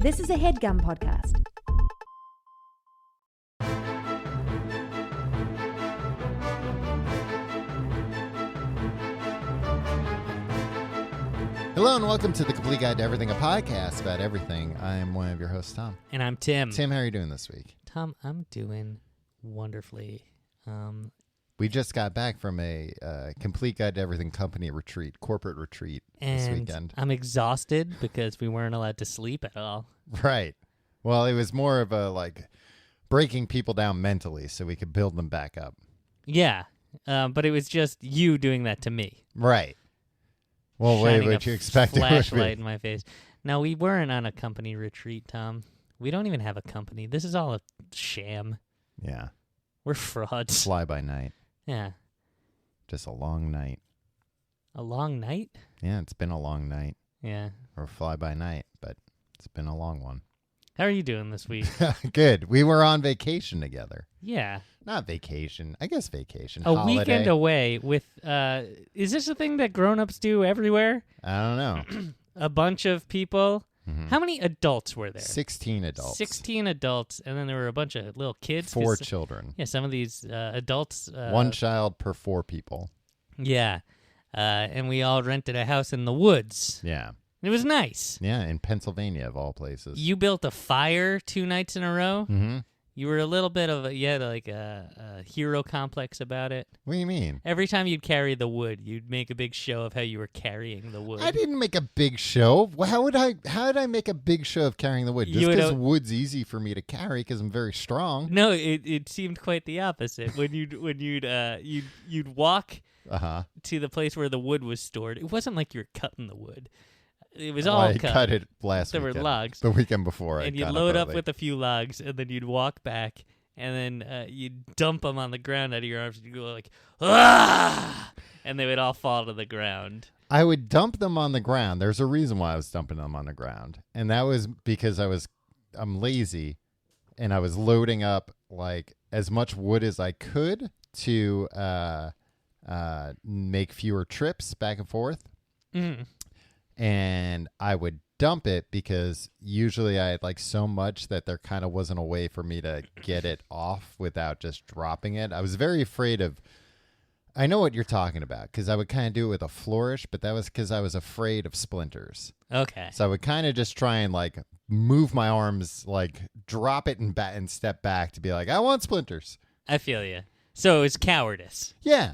This is a HeadGum podcast. Hello and welcome to The Complete Guide to Everything, a podcast about everything. I am one of your hosts, Tom. And I'm Tim. Tim, how are you doing this week? Tom, I'm doing wonderfully. We just got back from a Complete Guide to Everything company retreat, corporate retreat this weekend. I'm exhausted because we weren't allowed to sleep at all. Right. Well, it was more of a breaking people down mentally so we could build them back up. Yeah, but it was just you doing that to me. Right. Well, wait, what you expect? Flashlight in my face. No, we weren't on a company retreat, Tom. We don't even have a company. This is all a sham. Yeah. We're frauds. Fly by night. Yeah. Just a long night. A long night? Yeah, it's been a long night. Yeah. Or fly by night, but it's been a long one. How are you doing this week? Good. We were on vacation together. Yeah. Not vacation. I guess vacation. A holiday. weekend away with, is this a thing that grown-ups do everywhere? I don't know. A bunch of people. Mm-hmm. How many adults were there? 16 adults. 16 adults, and then there were a bunch of little kids. 4 children. Yeah, some of these adults. 1 child per 4 people. Yeah, and we all rented a house in the woods. Yeah. It was nice. Yeah, in Pennsylvania, of all places. You built a fire 2 nights in a row. Mm-hmm. You were a little bit of you had like a hero complex about it. What do you mean? Every time you'd carry the wood, you'd make a big show of how you were carrying the wood. I didn't make a big show. How did I make a big show of carrying the wood? Just because wood's easy for me to carry because I'm very strong. No, it seemed quite the opposite. When you'd walk to the place where the wood was stored, it wasn't like you were cutting the wood. It was all I cut. cut it last there weekend. There were logs. The weekend before. And you'd load up with a few logs, and then you'd walk back, and then you'd dump them on the ground out of your arms, and you'd go like, ah! And they would all fall to the ground. I would dump them on the ground. There's a reason why I was dumping them on the ground. And that was because I'm lazy, and I was loading up like as much wood as I could to make fewer trips back and forth. Mm. And I would dump it because usually I had like so much that there kind of wasn't a way for me to get it off without just dropping it. I was very afraid of, I know what you're talking about, because I would kind of do it with a flourish, but that was because I was afraid of splinters. Okay. So I would kind of just try and like move my arms, like drop it and step back to be like, I want splinters. I feel you. So it's cowardice. Yeah.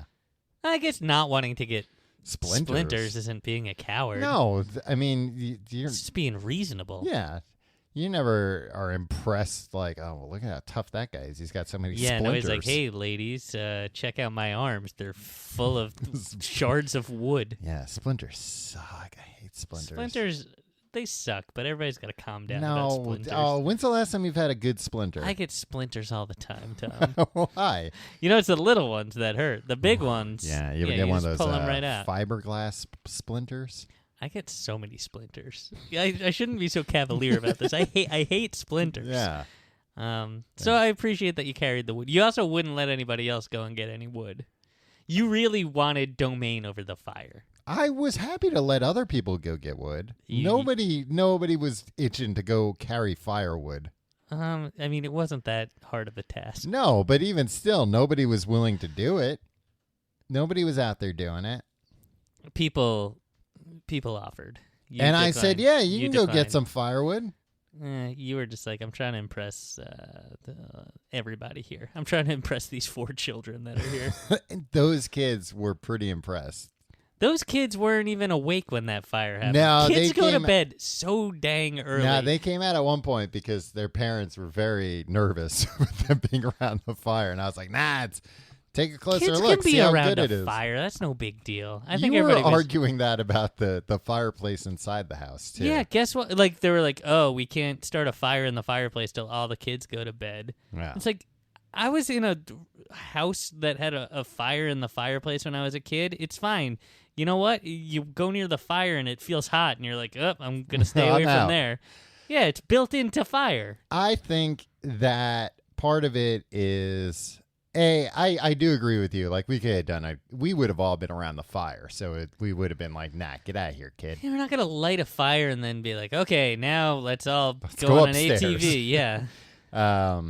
I guess not wanting to get Splinters isn't being a coward. No, I mean, you're it's just being reasonable. Yeah. You never are impressed like, oh, well, look at how tough that guy is. He's got so many splinters. Yeah, no, he's like, hey, ladies, check out my arms. They're full of shards of wood. Yeah, splinters suck. I hate splinters. Splinters, they suck, but everybody's got to calm down no. about splinters. Oh, when's the last time you've had a good splinter? I get splinters all the time, Tom. Why? You know, it's the little ones that hurt. The big ones. Yeah, you ever get one of those pull them right out. fiberglass splinters? I get so many splinters. I shouldn't be so cavalier about this. I hate splinters. Yeah. So I appreciate that you carried the wood. You also wouldn't let anybody else go and get any wood. You really wanted domain over the fire. I was happy to let other people go get wood. Nobody was itching to go carry firewood. I mean, it wasn't that hard of a task. No, but even still, nobody was willing to do it. Nobody was out there doing it. People offered. And I said, yeah, you can go get some firewood. You were just like, I'm trying to impress everybody here. I'm trying to impress these 4 children that are here. Those kids were pretty impressed. Those kids weren't even awake when that fire happened. No, kids go to bed so dang early. No, they came out at one point because their parents were very nervous with them being around the fire. And I was like, nah, take a closer look. Kids can be see how around good a it is. Fire. That's no big deal. I you think were everybody was arguing that about the fireplace inside the house, too. Yeah, guess what? Like, they were like, oh, we can't start a fire in the fireplace till all the kids go to bed. Yeah. It's like, I was in a house that had a fire in the fireplace when I was a kid. It's fine. You know what? You go near the fire and it feels hot, and you're like, oh, I'm going to stay away from there. Yeah, it's built into fire. I think that part of it is Hey, I do agree with you. Like, we could have done it. We would have all been around the fire, so we would have been like, nah, get out of here, kid. Yeah, we're not going to light a fire and then be like, okay, now let's all Let's go on upstairs. an ATV. Yeah.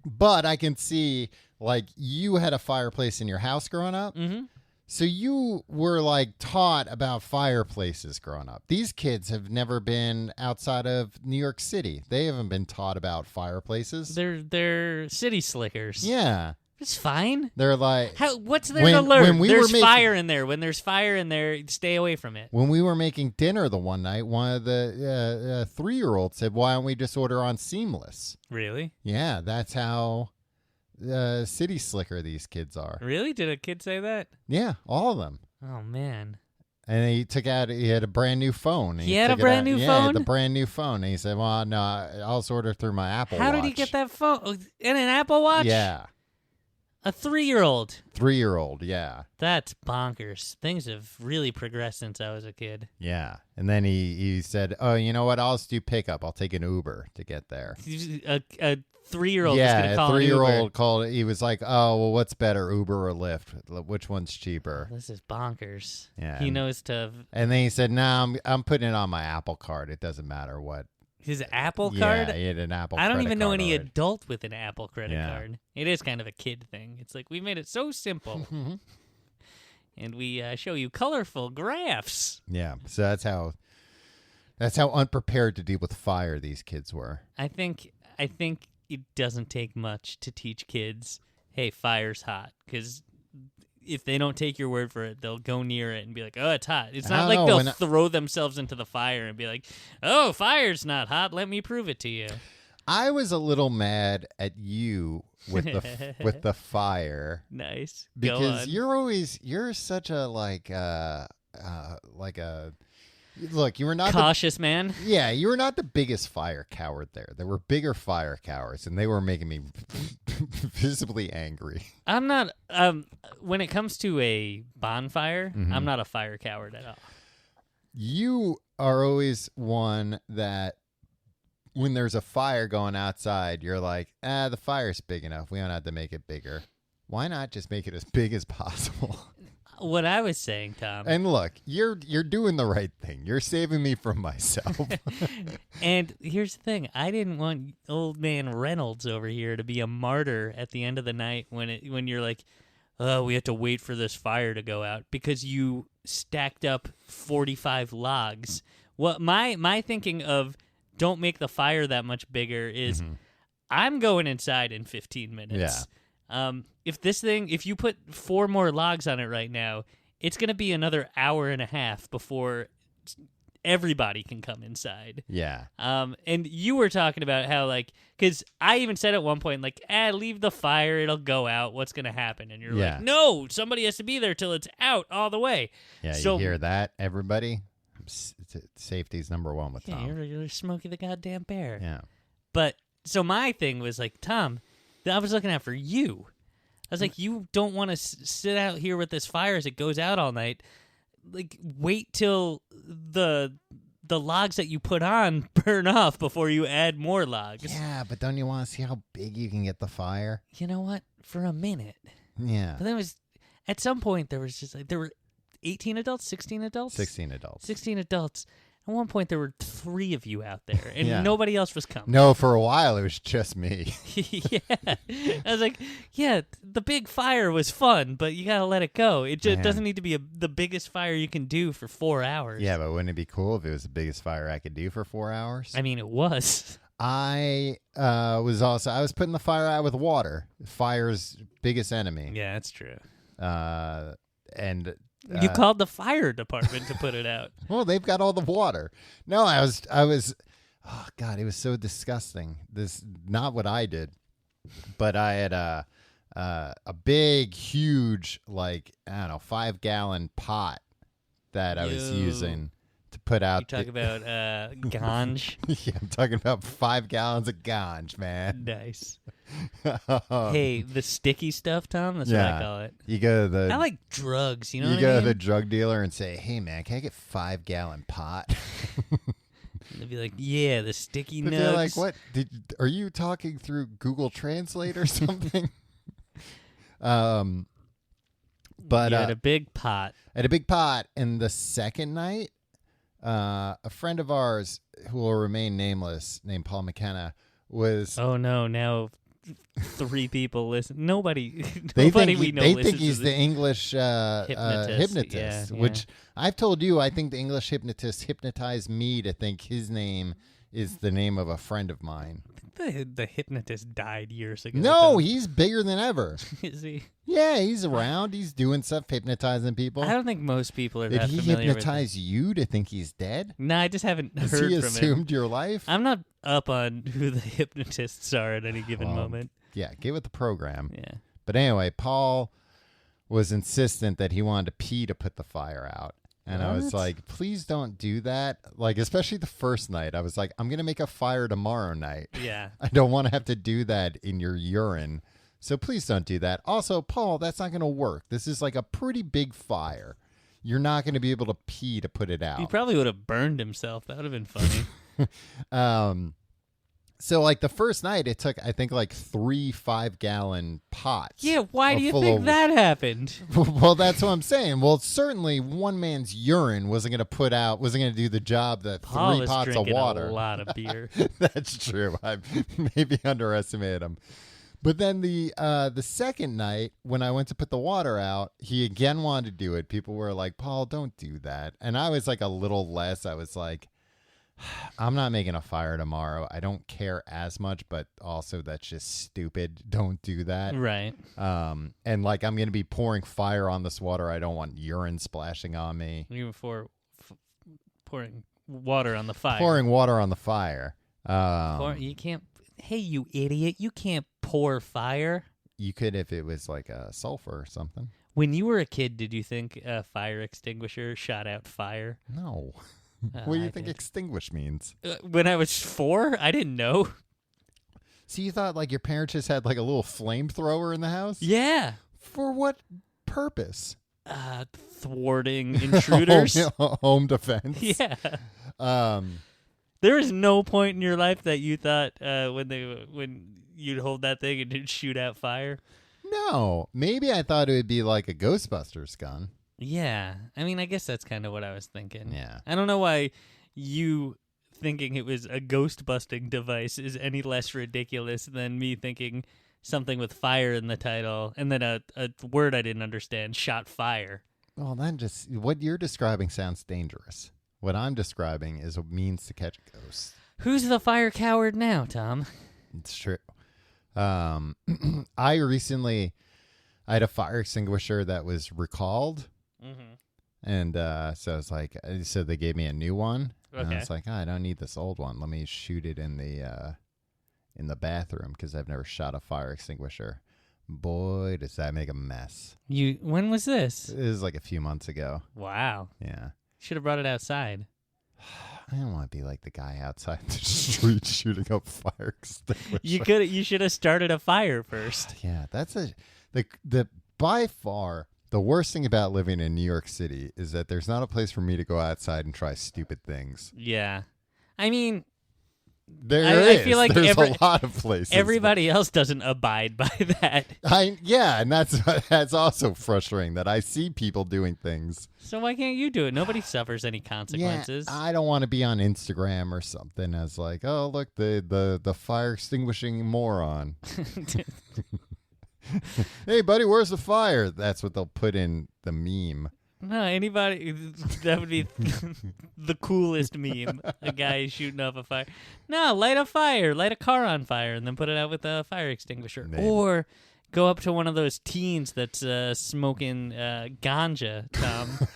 But I can see, like, you had a fireplace in your house growing up. Mm-hmm. So you were, like, taught about fireplaces growing up. These kids have never been outside of New York City. They haven't been taught about fireplaces. They're city slickers. Yeah. It's fine. They're like... What's there to learn? When There's fire in there. When there's fire in there, stay away from it. When we were making dinner the one night, one of the 3-year-olds said, why don't we just order on Seamless? Really? Yeah, that's how city slicker these kids are. Really? Did a kid say that? Yeah, all of them. Oh, man. And he had a brand new phone. He had a brand new phone? phone? Yeah, he had the brand new phone. And he said, well, no, I'll just order through my Apple Watch. How did he get that phone? Oh, in an Apple Watch? Yeah. A 3-year-old. 3-year-old, yeah. That's bonkers. Things have really progressed since I was a kid. Yeah. And then he said, oh, you know what? I'll just do pickup. I'll take an Uber to get there. A 3-year-old is going to call a 3-year-old Uber. called. He was like, oh, well, what's better, Uber or Lyft? Which one's cheaper? This is bonkers. Yeah. He knows to... And then he said, no, I'm putting it on my Apple card. It doesn't matter what. His Apple card? Yeah, he had an Apple I don't credit even know card any already. adult with an Apple credit Yeah. card. It is kind of a kid thing. It's like, we made it so simple. And we show you colorful graphs. Yeah, so that's how unprepared to deal with fire these kids were. I think it doesn't take much to teach kids, hey, fire's hot. Because if they don't take your word for it, they'll go near it and be like, oh, it's hot. It's not like they'll throw themselves into the fire and be like, oh, fire's not hot. Let me prove it to you. I was a little mad at you with the fire. Nice. Because you're such a like a look, you were not cautious man. Yeah, you were not the biggest fire coward there. There were bigger fire cowards, and they were making me visibly angry. I'm not when it comes to a bonfire, I'm not a fire coward at all. You are always one that when there's a fire going outside, you're like, the fire's big enough. We don't have to make it bigger. Why not just make it as big as possible? What I was saying, Tom. And look, you're doing the right thing. You're saving me from myself. And here's the thing. I didn't want old man Reynolds over here to be a martyr at the end of the night when you're like, oh, we have to wait for this fire to go out because you stacked up 45 logs. What my thinking of don't make the fire that much bigger is I'm going inside in 15 minutes. Yeah. If you put 4 more logs on it right now, it's going to be another hour and a half before everybody can come inside. Yeah. And you were talking about how, like, because I even said at one point, like, leave the fire, it'll go out. What's going to happen? And you're like, no, somebody has to be there till it's out all the way. Yeah, so, you hear that, everybody? Safety's number one with Tom. You're Smokey the goddamn bear. Yeah. But, so my thing was like, Tom, I was looking out for you. I was like, you don't want to sit out here with this fire as it goes out all night. Like, wait till the logs that you put on burn off before you add more logs. Yeah, but don't you want to see how big you can get the fire? You know what? For a minute. Yeah. But then at some point, there was just like, there were 18 adults, 16 adults? 16 adults. 16 adults. At one point, there were 3 of you out there, and nobody else was coming. No, for a while, it was just me. Yeah. I was like, yeah, the big fire was fun, but you got to let it go. It just doesn't need to be the biggest fire you can do for 4 hours. Yeah, but wouldn't it be cool if it was the biggest fire I could do for 4 hours? I mean, it was. I was putting the fire out with water. Fire's biggest enemy. Yeah, that's true. And you called the fire department to put it out. Well, they've got all the water. No, I was. Oh God, it was so disgusting. This not what I did, but I had a big, huge, like, I don't know, 5-gallon pot that I was using to put out. You talk about ganj. Yeah, I'm talking about 5 gallons of ganj, man. Nice. Hey, the sticky stuff, Tom. That's what I call it. You go to I like drugs. You know. You go to the drug dealer and say, "Hey, man, can I get 5-gallon pot?" They'd be like, "Yeah, the sticky nugs." They're like, "What? Are you talking through Google Translate or something?" But you had a big pot. at a big pot. And the second night, a friend of ours who will remain nameless, named Paul McKenna, was. Oh no! Now 3 people listen. Nobody They we know. They listens think he's to the English hypnotist, Yeah. which I've told you. I think the English hypnotist hypnotized me to think his name is the name of a friend of mine. The hypnotist died years ago. No, he's bigger than ever. Is he? Yeah, he's around. He's doing stuff, hypnotizing people. I don't think most people are Did that he familiar hypnotize you to think he's dead? with it. No, I just haven't Has heard he from assumed him. your life? I'm not up on who the hypnotists are at any given moment. Yeah, get with the program. Yeah. But anyway, Paul was insistent that he wanted to pee to put the fire out. And I was What? like, please don't do that. Like, especially the first night. I was like, I'm going to make a fire tomorrow night. Yeah. I don't want to have to do that in your urine. So please don't do that. Also, Paul, that's not going to work. This is like a pretty big fire. You're not going to be able to pee to put it out. He probably would have burned himself. That would have been funny. So like the first night, it took, I think, like 3 5-gallon pots. Yeah, why do you full think of- that happened? Well, that's what I'm saying. Well, certainly one man's urine wasn't going to do the job that Paul 3 was pots of drinking water. a lot of beer. That's true. I maybe underestimated him. But then the second night when I went to put the water out, he again wanted to do it. People were like, Paul, don't do that. And I was like a little less. I was like, I'm not making a fire tomorrow. I don't care as much, but also that's just stupid. Don't do that. Right. And like I'm going to be pouring fire on this water. I don't want urine splashing on me. Even before pouring water on the fire. Pouring water on the fire. You can't. Hey, you idiot! You can't pour fire. You could if it was like a sulfur or something. When you were a kid, did you think a fire extinguisher shot out fire? No. What do you think did. extinguish means? When I was 4, I didn't know. So you thought like your parents just had like a little flamethrower in the house? Yeah. For what purpose? Thwarting intruders. Home defense. Yeah. Um, There is no point in your life that you thought when you'd hold that thing and it'd shoot out fire. no. Maybe I thought it would be like a Ghostbusters gun. Yeah. I mean, I guess that's kind of what I was thinking. Yeah. I don't know why you thinking it was a ghost busting device is any less ridiculous than me thinking something with fire in the title and then a word I didn't understand, shot fire. Well, then just what you're describing sounds dangerous. What I'm describing is a means to catch a ghost. Who's the fire coward now, Tom? It's true. I had a fire extinguisher that was recalled. Mm-hmm. And so it's like, so they gave me a new one. And I Okay. was like, I don't need this old one. Let me shoot it in the bathroom because I've never shot a fire extinguisher. Boy, does that make a mess. When was this? This is like a few months ago. Wow. Yeah. Should have brought it outside. I don't want to be like the guy outside the street shooting up fire extinguisher. You should have started a fire first. Yeah, that's the by far the worst thing about living in New York City is that there's not a place for me to go outside and try stupid things. Yeah. I mean, I feel like there's a lot of places. everybody else doesn't abide by that. And that's also frustrating that I see people doing things. So why can't you do it? Nobody suffers any consequences. Yeah, I don't want to be on Instagram or something as like, oh look, the fire extinguishing moron. Hey buddy, where's the fire? That's what they'll put in the meme. No, anybody that would be the coolest meme. A guy shooting off a fire. No, light a car on fire, and then put it out with a fire extinguisher. Maybe. Or go up to one of those teens that's smoking ganja,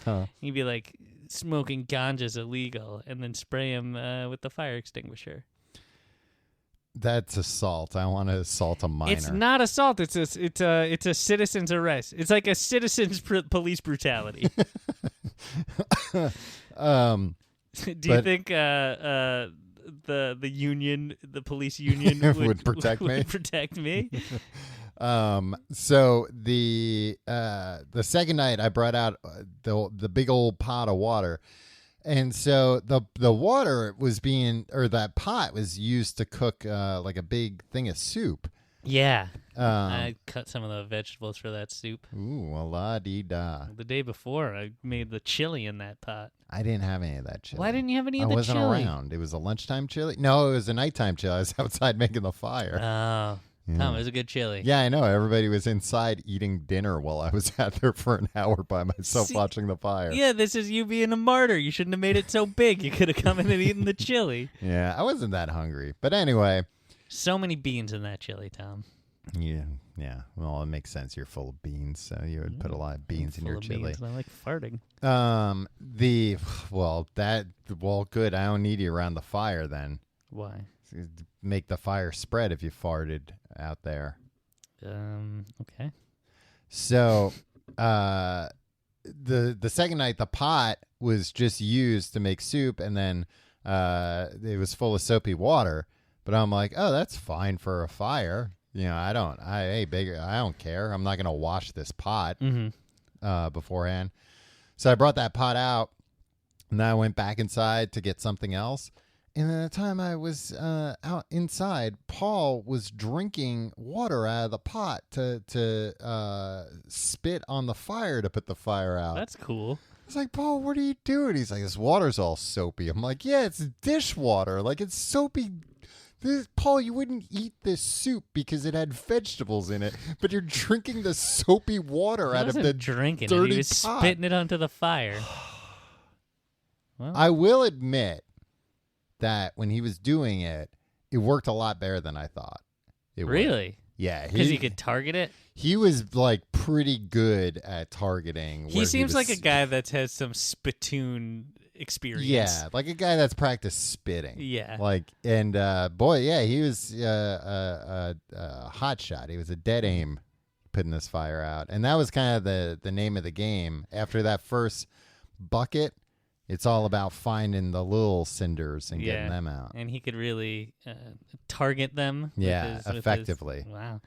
Tom. You'd be like, smoking ganja's illegal, and then spray him with the fire extinguisher. That's assault. I want to assault a minor. It's not assault. It's a citizen's arrest. It's like a citizen's police brutality. Do Do you think the union, the police union, Would protect me? Would protect me? So the second night I brought out the big old pot of water. And so the water was that pot was used to cook like a big thing of soup. Yeah. I cut some of the vegetables for that soup. Ooh, la-dee-da. The day before, I made the chili in that pot. I didn't have any of that chili. Why didn't you have any of the chili? I wasn't around. It was a lunchtime chili? No, it was a nighttime chili. I was outside making the fire. Oh. Yeah. Tom, it was a good chili. Yeah, I know. Everybody was inside eating dinner while I was out there for an hour by myself watching the fire. Yeah, this is you being a martyr. You shouldn't have made it so big. You could have come in and eaten the chili. Yeah, I wasn't that hungry. But anyway. So many beans in that chili, Tom. Yeah. Well, it makes sense. You're full of beans, so you would put a lot of beans in your chili. Beans, I like farting. Good. I don't need you around the fire then. Why? Make the fire spread if you farted out there. Okay. So, the second night, the pot was just used to make soup, and then it was full of soapy water. But I'm like, oh, that's fine for a fire. I don't care. I'm not gonna wash this pot beforehand. So I brought that pot out, and then I went back inside to get something else. And at the time I was out inside, Paul was drinking water out of the pot to spit on the fire to put the fire out. That's cool. I was like, Paul, what are you doing? He's like, this water's all soapy. I'm like, yeah, it's dishwater. Like, it's soapy. Paul, you wouldn't eat this soup because it had vegetables in it, but you're drinking the soapy water out of the drinking dirty it. He was pot. Spitting it onto the fire. Well, I will admit that when he was doing it, it worked a lot better than I thought it would. Really? Yeah. Because he could target it? He was, like, pretty good at targeting. He seems like a guy that has some spittoon experience. Yeah, like a guy that's practiced spitting. Yeah. Like, and boy, yeah, he was a hot shot. He was a dead aim putting this fire out. And that was kind of the name of the game. After that first bucket, it's all about finding the little cinders and getting them out. And he could really target them. Effectively. Wow.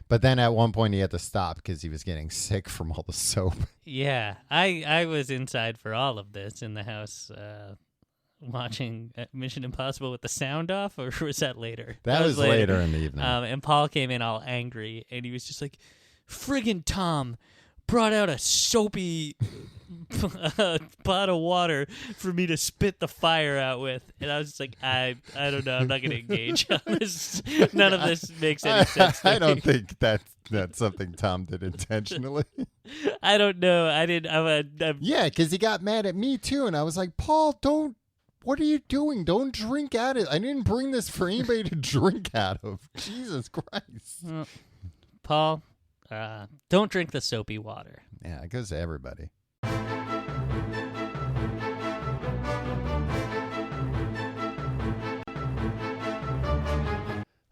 But then at one point he had to stop because he was getting sick from all the soap. Yeah. I was inside for all of this in the house watching Mission Impossible with the sound off, or was that later? That was later in the evening. And Paul came in all angry, and he was just like, friggin' Tom brought out a soapy pot of water for me to spit the fire out with. And I was just like, I don't know. I'm not going to engage on this. None of this makes any sense to me. I don't think that's something Tom did intentionally. I don't know. I didn't. Yeah, because he got mad at me too. And I was like, Paul, what are you doing? Don't drink out of it. I didn't bring this for anybody to drink out of. Jesus Christ. Well, Paul, don't drink the soapy water. Yeah, it goes to everybody.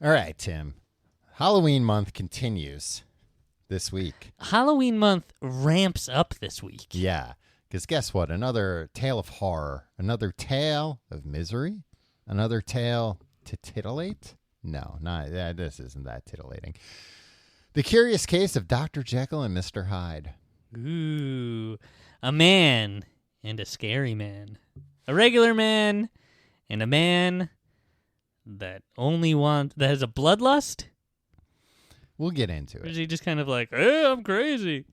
All right, Tim. Halloween month continues this week. Halloween month ramps up this week. Yeah, because guess what? Another tale of horror. Another tale of misery. Another tale to titillate? No, this isn't that titillating. The Curious Case of Dr. Jekyll and Mr. Hyde. Ooh, a man and a scary man. A regular man and a man that has a bloodlust? We'll get into Or it. is he just kind of like, hey, I'm crazy?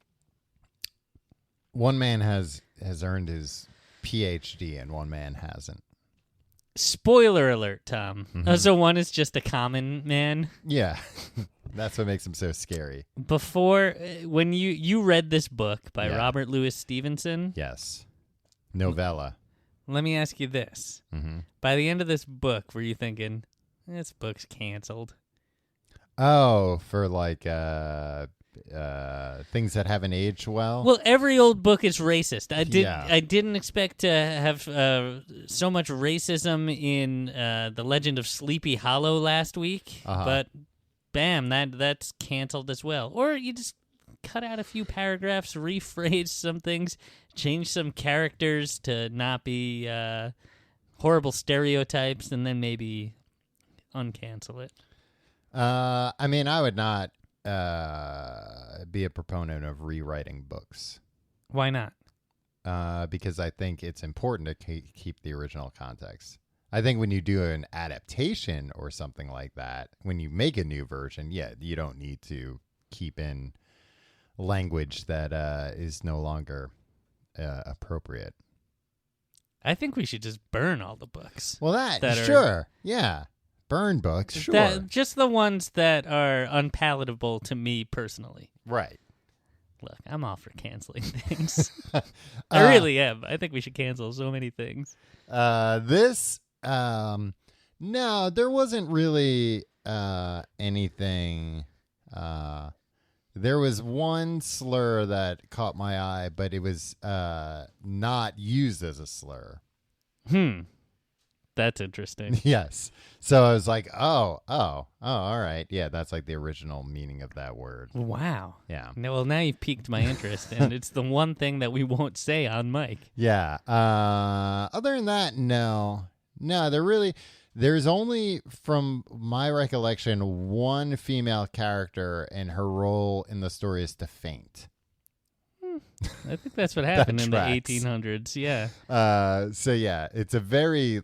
One man has earned his PhD and one man hasn't. Spoiler alert, Tom. Mm-hmm. So one is just a common man? Yeah. That's what makes him so scary. Before, when you read this book by Yeah. Robert Louis Stevenson. Yes. Novella. Let me ask you this. Mm-hmm. By the end of this book, were you thinking, this book's canceled? Oh, for like things that haven't aged well? Well, every old book is racist. I Yeah. didn't expect to have so much racism in The Legend of Sleepy Hollow last week, but bam, that's canceled as well. Or you just cut out a few paragraphs, rephrase some things, change some characters to not be horrible stereotypes, and then maybe uncancel it. I mean, I would not be a proponent of rewriting books. Why not? Because I think it's important to keep the original context. I think when you do an adaptation or something like that, when you make a new version, yeah, you don't need to keep in language that is no longer appropriate. I think we should just burn all the books. Well, sure. Yeah. Burn books, sure. Just the ones that are unpalatable to me personally. Right. Look, I'm all for canceling things. I really am. I think we should cancel so many things. No, there wasn't really anything. There was one slur that caught my eye, but it was not used as a slur. That's interesting. Yes. So I was like, oh, all right. Yeah, that's like the original meaning of that word. Wow. Yeah. No, well, now you've piqued my interest, and it's the one thing that we won't say on mic. Yeah. Other than that, no, there's only, from my recollection, one female character, and her role in the story is to faint. I think that's what happened in the tracks. 1800s. Yeah. So yeah, it's a very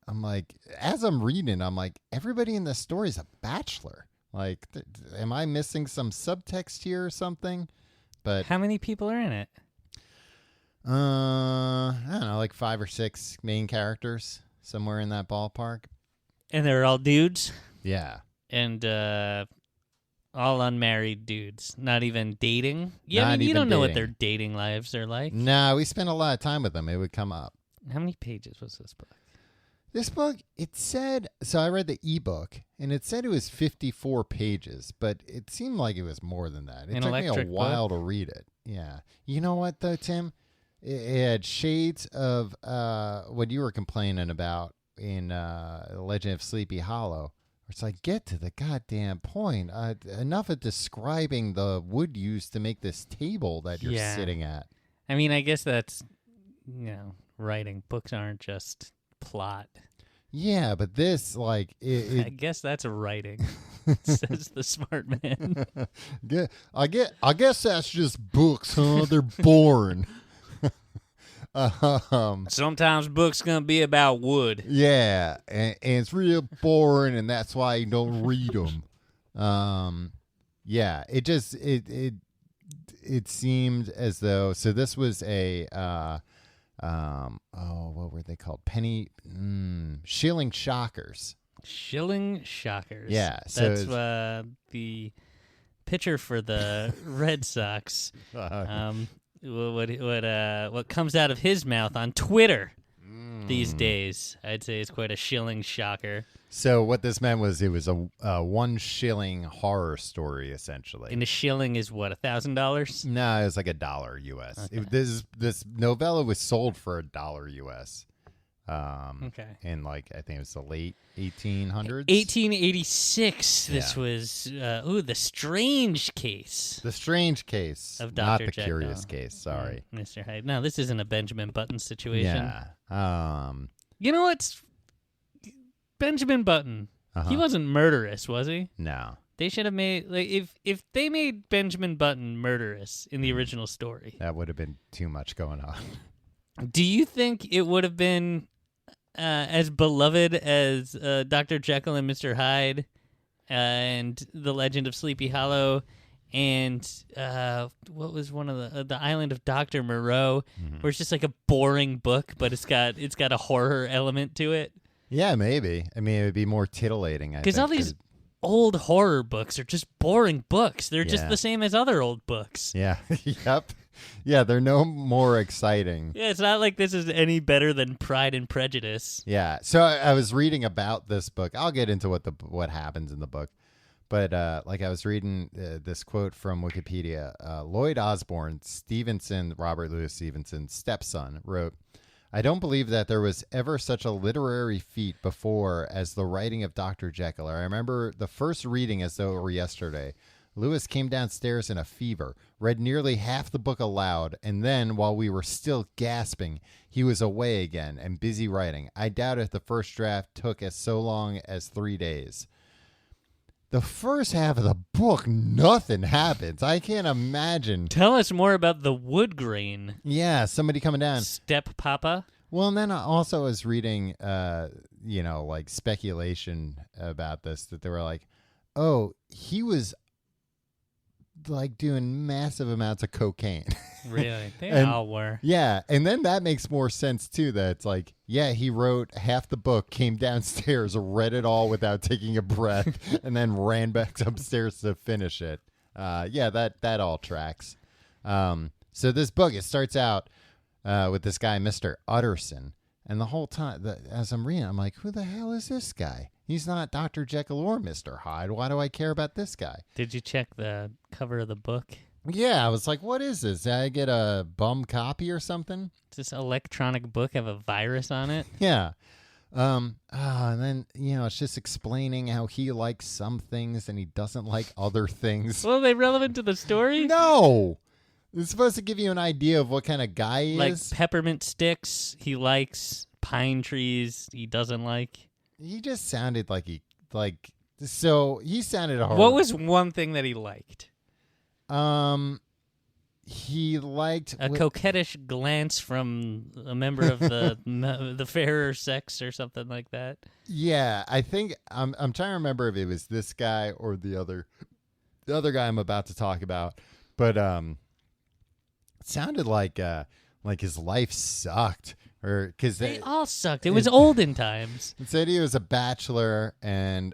I'm like, as I'm reading, I'm like, everybody in this story is a bachelor. Like, am I missing some subtext here or something? But how many people are in it? I don't know, like 5 or 6 main characters, somewhere in that ballpark. And they're all dudes? Yeah. And all unmarried dudes, not even dating. Yeah, Not I mean, you even don't know what dating. their dating lives are like. No, we spent a lot of time with them. It would come up. How many pages was this book? This book, it said, so I read the ebook, and it said it was 54 pages, but it seemed like it was more than that. It took me a while to read it. Yeah. You know what, though, Tim? It had shades of what you were complaining about in Legend of Sleepy Hollow. It's like, get to the goddamn point. Enough of describing the wood used to make this table that you're sitting at. I mean, I guess that's, writing. Books aren't just plot. Yeah, but this, I guess that's writing, says the smart man. I guess that's just books, huh? They're boring. Sometimes books gonna be about wood. Yeah, and it's real boring, and that's why you don't read them. Yeah, it just it seemed as though, so this was a what were they called? Shilling Shockers. Shilling Shockers. Yeah, so that's the pitcher for the Red Sox. What comes out of his mouth on Twitter these days, I'd say, is quite a shilling shocker. So what this meant was it was a 1 shilling horror story, essentially. And a shilling is what, $1,000? No, it was like $1 US. Okay. This novella was sold for $1 US. Okay. In I think it was the late 1800s. 1886. This was The Strange Case. The Strange Case of Dr. Not the Jekyll. Curious Case. Sorry, Mr. Hyde. No, this isn't a Benjamin Button situation. Yeah. You know what's Benjamin Button? He wasn't murderous, was he? No. They should have made if they made Benjamin Button murderous in the original story. That would have been too much going on. Do you think it would have been as beloved as Dr. Jekyll and Mr. Hyde and The Legend of Sleepy Hollow and what was one of the Island of Dr. Moreau, where it's just like a boring book, but it's got a horror element to it? Yeah, maybe. I mean, it would be more titillating, I think. Because all these old horror books are just boring books. They're just the same as other old books. Yeah. Yep. Yeah, they're no more exciting. Yeah, it's not like this is any better than Pride and Prejudice. Yeah. So I was reading about this book. I'll get into what happens in the book. But I was reading this quote from Wikipedia. Lloyd Osborne, Robert Louis Stevenson's stepson, wrote, "I don't believe that there was ever such a literary feat before as the writing of Dr. Jekyll. I remember the first reading as though it were yesterday. Lewis came downstairs in a fever, read nearly half the book aloud, and then, while we were still gasping, he was away again and busy writing. I doubt if the first draft took as so long as 3 days." The first half of the book, nothing happens. I can't imagine. Tell us more about the wood grain. Yeah, somebody coming down. Step Papa. Well, and then I also was reading, like speculation about this, that they were like, oh, he was like doing massive amounts of cocaine. Really? They all were. Yeah. And then that makes more sense too, that it's like, yeah, he wrote half the book, came downstairs, read it all without taking a breath, and then ran back upstairs to finish it. That all tracks. So this book, it starts out with this guy, Mr. Utterson. And the whole time, as I'm reading, I'm like, who the hell is this guy? He's not Dr. Jekyll or Mr. Hyde. Why do I care about this guy? Did you check the cover of the book? Yeah, I was like, what is this? Did I get a bum copy or something? Does this electronic book have a virus on it? Yeah. And then, it's just explaining how he likes some things and he doesn't like other things. Well, are they relevant to the story? No. It's supposed to give you an idea of what kind of guy he like is. Like peppermint sticks, he likes. Pine trees, he doesn't like. He just sounded like he sounded horrible. What was one thing that he liked? He liked a coquettish glance from a member of the fairer sex or something like that. Yeah, I think I'm trying to remember if it was this guy or the other guy I'm about to talk about, but it sounded like his life sucked. Or because they all sucked. It was olden times. It said he was a bachelor, and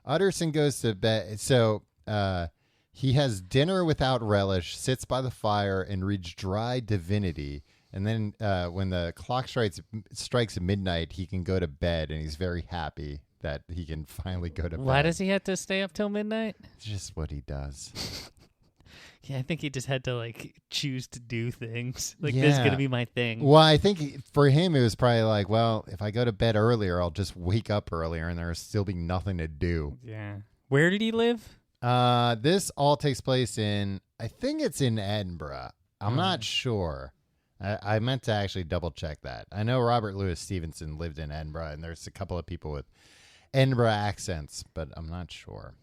Utterson goes to bed. So he has dinner without relish, sits by the fire, and reads dry divinity. And then when the clock strikes midnight, he can go to bed, and he's very happy that he can finally go to bed. Why does he have to stay up till midnight? It's just what he does. Yeah, I think he just had to choose to do things. This is going to be my thing. Well, I think for him it was probably like, well, if I go to bed earlier, I'll just wake up earlier and there'll still be nothing to do. Yeah. Where did he live? This all takes place I think it's in Edinburgh. I'm not sure. I meant to actually double check that. I know Robert Louis Stevenson lived in Edinburgh, and there's a couple of people with Edinburgh accents, but I'm not sure.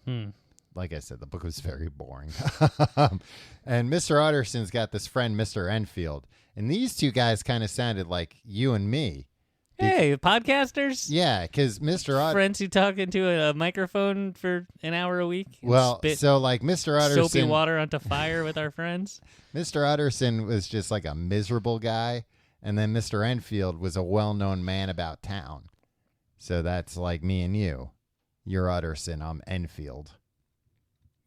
Like I said, the book was very boring. And Mr. Utterson's got this friend, Mr. Enfield. And these two guys kind of sounded like you and me. Hey, podcasters? Yeah, because Mr. Utterson... Friends who talk into a microphone for an hour a week? Well, so Mr. Utterson... Soapy water onto fire with our friends? Mr. Utterson was just like a miserable guy. And then Mr. Enfield was a well-known man about town. So that's like me and you. You're Utterson, I'm Enfield.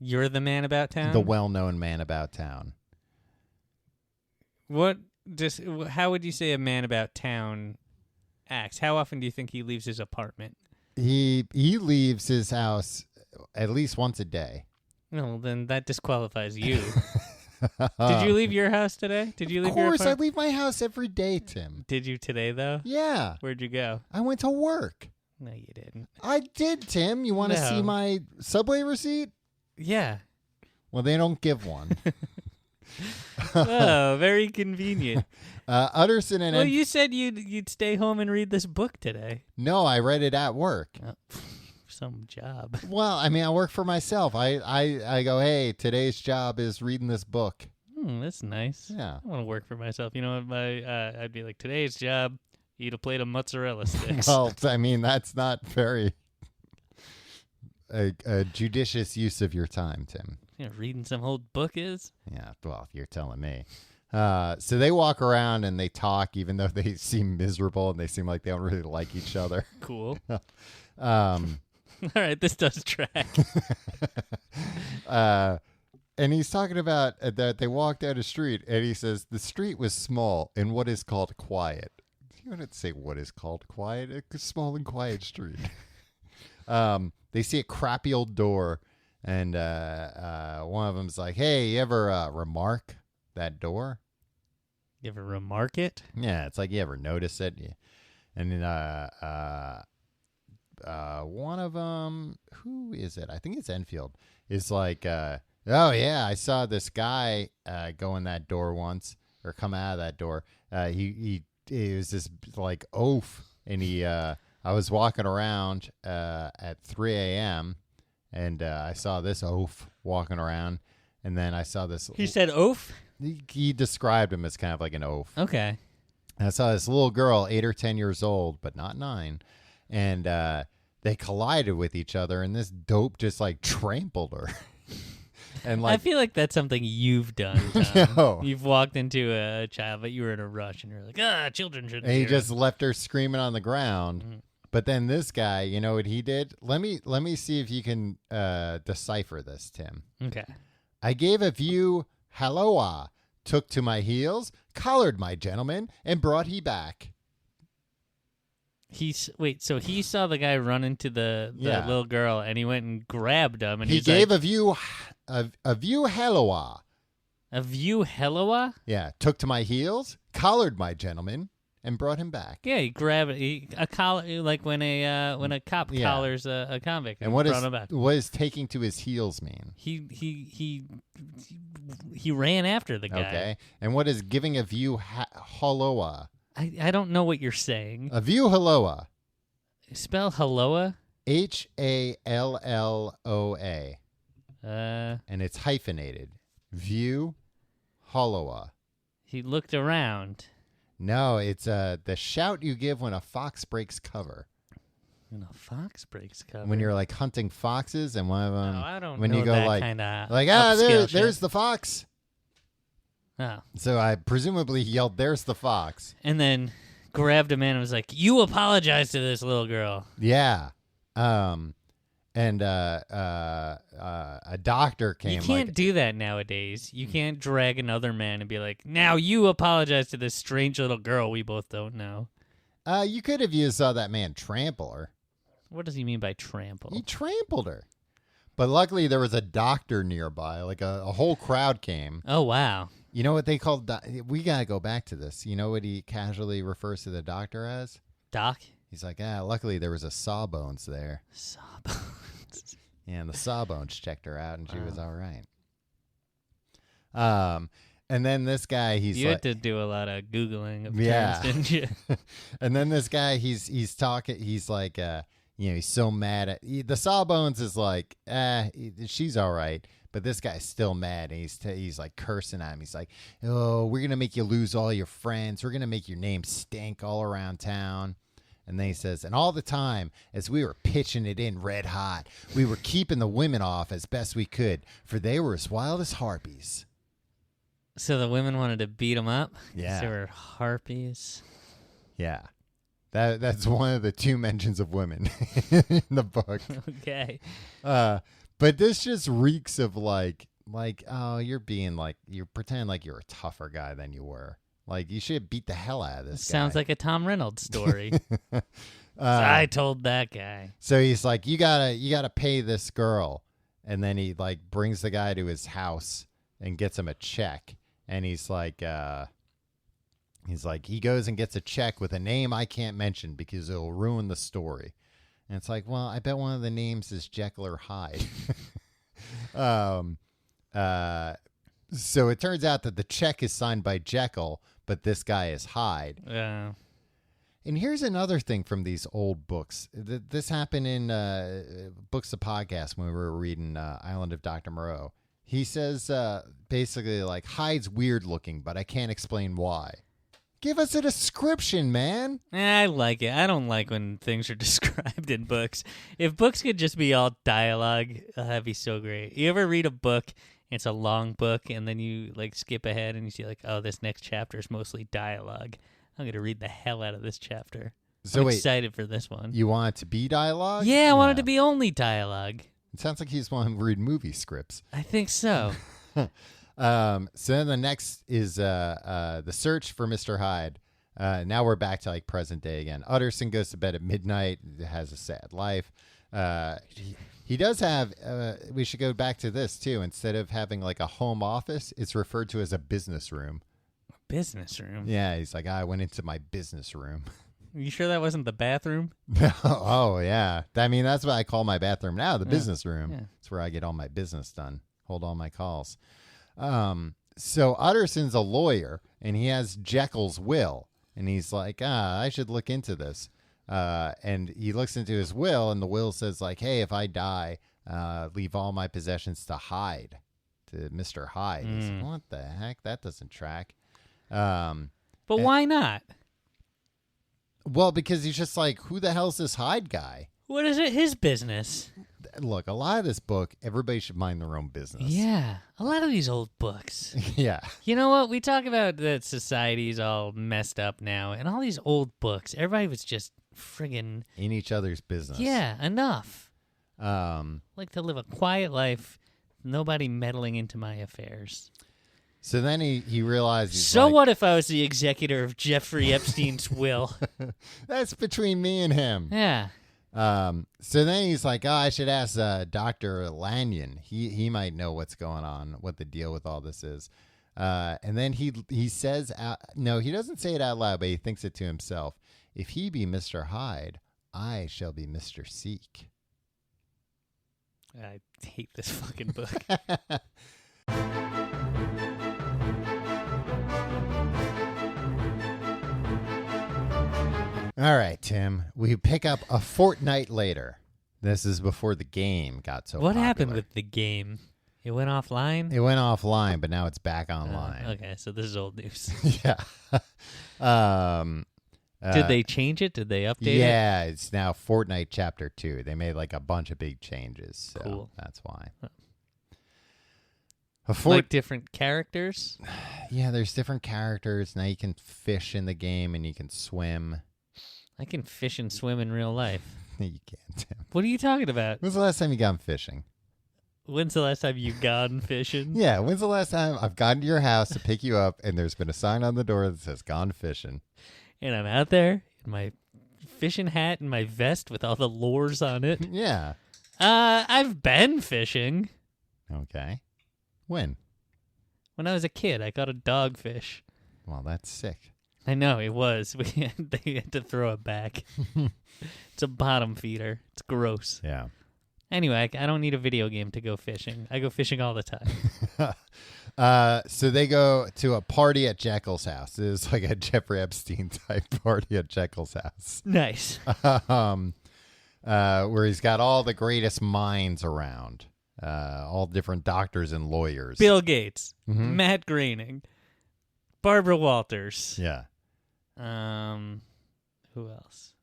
You're the man about town? The well-known man about town. How would you say a man about town acts? How often do you think he leaves his apartment? He leaves his house at least once a day. No, then that disqualifies you. Did you leave your house today? Did you leave your apartment? Of course, I leave my house every day, Tim. Did you today, though? Yeah. Where'd you go? I went to work. No, you didn't. I did, Tim. You want to see my subway receipt? Yeah. Well, they don't give one. Oh, very convenient. Utterson and... Well, you said you'd stay home and read this book today. No, I read it at work. Some job. Well, I mean, I work for myself. I go, hey, today's job is reading this book. That's nice. Yeah. I want to work for myself. You know what? I'd be like, today's job, eat a plate of mozzarella sticks. Well, I mean, that's not very... A judicious use of your time, Tim. You know, reading some old book is? Yeah, well, you're telling me. So they walk around and they talk, even though they seem miserable and they seem like they don't really like each other. Cool. All right, this does track. And he's talking about that they walked down a street, and he says, the street was small in what is called quiet. You wouldn't say what is called quiet. It's a small and quiet street. They see a crappy old door, and one of them's like, hey, you ever remark that door? You ever remark it? Yeah, it's like you ever notice it. Yeah. And then one of them, who is it? I think it's Enfield, is like, oh, yeah, I saw this guy go in that door once, or come out of that door. He was this like oaf, and I was walking around at 3 a.m., and I saw this oaf walking around, and then I saw this... He said oaf? he described him as kind of like an oaf. Okay. And I saw this little girl, 8 or 10 years old, but not 9, and they collided with each other, and this dope just like trampled her. And I like, feel like that's something you've done, Tom. No. You've walked into a child, but you were in a rush, and you're like, children shouldn't. and he hear just it." left her screaming on the ground. Mhm. But then this guy, you know what he did? Let me see if you can decipher this, Tim. Okay. I gave a view, halloa, took to my heels, collared my gentleman, and brought he back. So he saw the guy run into the Yeah. little girl, and he went and grabbed him, and He he's gave like, a view, halloa. a view helloa? Yeah, took to my heels, collared my gentleman, and brought him back. Yeah, he grabbed a collar, like when a cop Yeah. collars a convict. And what brought him back. is taking to his heels mean? He ran after the guy. Okay. And what is giving a view, halloa? I don't know what you're saying. A view, halloa. Spell helloa? Halloa. And it's hyphenated. View, halloa. He looked around. No, it's the shout you give when a fox breaks cover. And a fox breaks cover. When you're like hunting foxes, and one of them, I don't when know you go that like, kinda there's shit. the fox. Oh. So I presumably yelled, "There's the fox." And then grabbed him in and was like, "You apologize to this little girl." Yeah. And a doctor came. You can't like, do that nowadays. You can't drag another man and be like, "Now you apologize to this strange little girl we both don't know." you could if you saw that man trample her. What does he mean by trample? He trampled her. But luckily there was a doctor nearby. Like a whole crowd came. Oh, wow. You know what they call? We gotta go back to this. You know what he casually refers to the doctor as? Doc? He's like, luckily there was a sawbones there. Sawbones. Yeah, and the sawbones checked her out, and she was Wow. all right. And then this guy, he's You like, had to do a lot of Googling of Yeah. terms, didn't you? and then this guy, he's talking. He's like, he's so mad at the sawbones. Is like, she's all right, but this guy's still mad, and he's like cursing at him. He's like, oh, we're gonna make you lose all your friends. We're gonna make your name stink all around town. And then he says, and all the time, as we were pitching it in red hot, we were keeping the women off as best we could, for they were as wild as harpies. So the women wanted to beat him up? 'Cause Yeah. They were harpies. Yeah. That's one of the 2 mentions of women in the book. Okay. But this just reeks of like, oh, you're being like, you pretend like you're a tougher guy than you were. Like, you should beat the hell out of this guy. Sounds like a Tom Reynolds story. I told that guy. So he's like, you gotta pay this girl. And then he like brings the guy to his house and gets him a check. And he's like, he goes and gets a check with a name I can't mention because it'll ruin the story. And it's like, well, I bet one of the names is Jekyll or Hyde. So it turns out that the check is signed by Jekyll, but this guy is Hyde. Yeah. And here's another thing from these old books. This happened in Books of Podcast when we were reading Island of Dr. Moreau. He says basically like, Hyde's weird looking, but I can't explain why. Give us a description, man. I like it. I don't like when things are described in books. If books could just be all dialogue, that'd be so great. You ever read a book, it's a long book, and then you like skip ahead and you see like, oh, this next chapter is mostly dialogue. I'm going to read the hell out of this chapter. So I'm wait, excited for this one. you want it to be dialogue? Yeah, I want it to be only dialogue. It sounds like he's wanting to read movie scripts. I think so. So then the next is the search for Mr. Hyde. Now we're back to like present day again. Utterson goes to bed at midnight, has a sad life. He does have, we should go back to this too. Instead of having like a home office, it's referred to as a business room. Business room? Yeah, he's like, I went into my business room. You sure that wasn't the bathroom? Oh, yeah. I mean, that's what I call my bathroom now, the business room. Yeah. It's where I get all my business done, hold all my calls. So Utterson's a lawyer, and he has Jekyll's will. And he's like, I should look into this. And he looks into his will, and the will says, like, hey, if I die, leave all my possessions to Hyde, Mr. Hyde. He's like, what the heck? That doesn't track. But why not? Well, because he's just like, who the hell's this Hyde guy? What is it? His business. Look, a lot of this book, everybody should mind their own business. Yeah, a lot of these old books. Yeah. You know what? We talk about that society's all messed up now, and all these old books, everybody was just friggin' in each other's business. Yeah, enough. Like to live a quiet life, nobody meddling into my affairs. So then he realized. So what if I was the executor of Jeffrey Epstein's will? That's between me and him. Yeah. So then he's like, oh, I should ask Dr. Lanyon. He might know what's going on, what the deal with all this is. And then he says, no, he doesn't say it out loud, but he thinks it to himself. If he be Mr. Hyde, I shall be Mr. Seek. I hate this fucking book. All right, Tim. We pick up a fortnight later. This is before the game got so What popular. happened with the game? It went offline? It went offline, but now it's back online. Okay, so this is old news. Yeah. Did they change it? Did they update it? Yeah, it's now Fortnite Chapter 2. They made like a bunch of big changes. So cool. That's why. Like different characters? Yeah, there's different characters. Now you can fish in the game and you can swim. I can fish and swim in real life. You can't, Tim. What are you talking about? When's the last time you gone fishing? When's the last time you gone fishing? Yeah, when's the last time I've gone to your house to pick you up and there's been a sign on the door that says gone fishing? And I'm out there in my fishing hat and my vest with all the lures on it. Yeah. I've been fishing. Okay. When? When I was a kid, I caught a dogfish. Well, that's sick. I know, it was. They had to throw it back. It's a bottom feeder. It's gross. Yeah. Anyway, I don't need a video game to go fishing. I go fishing all the time. So they go to a party at Jekyll's house. It's like a Jeffrey Epstein type party at Jekyll's house. Nice. Where he's got all the greatest minds around. All different doctors and lawyers. Bill Gates. Mm-hmm. Matt Groening. Barbara Walters. Yeah. Who else?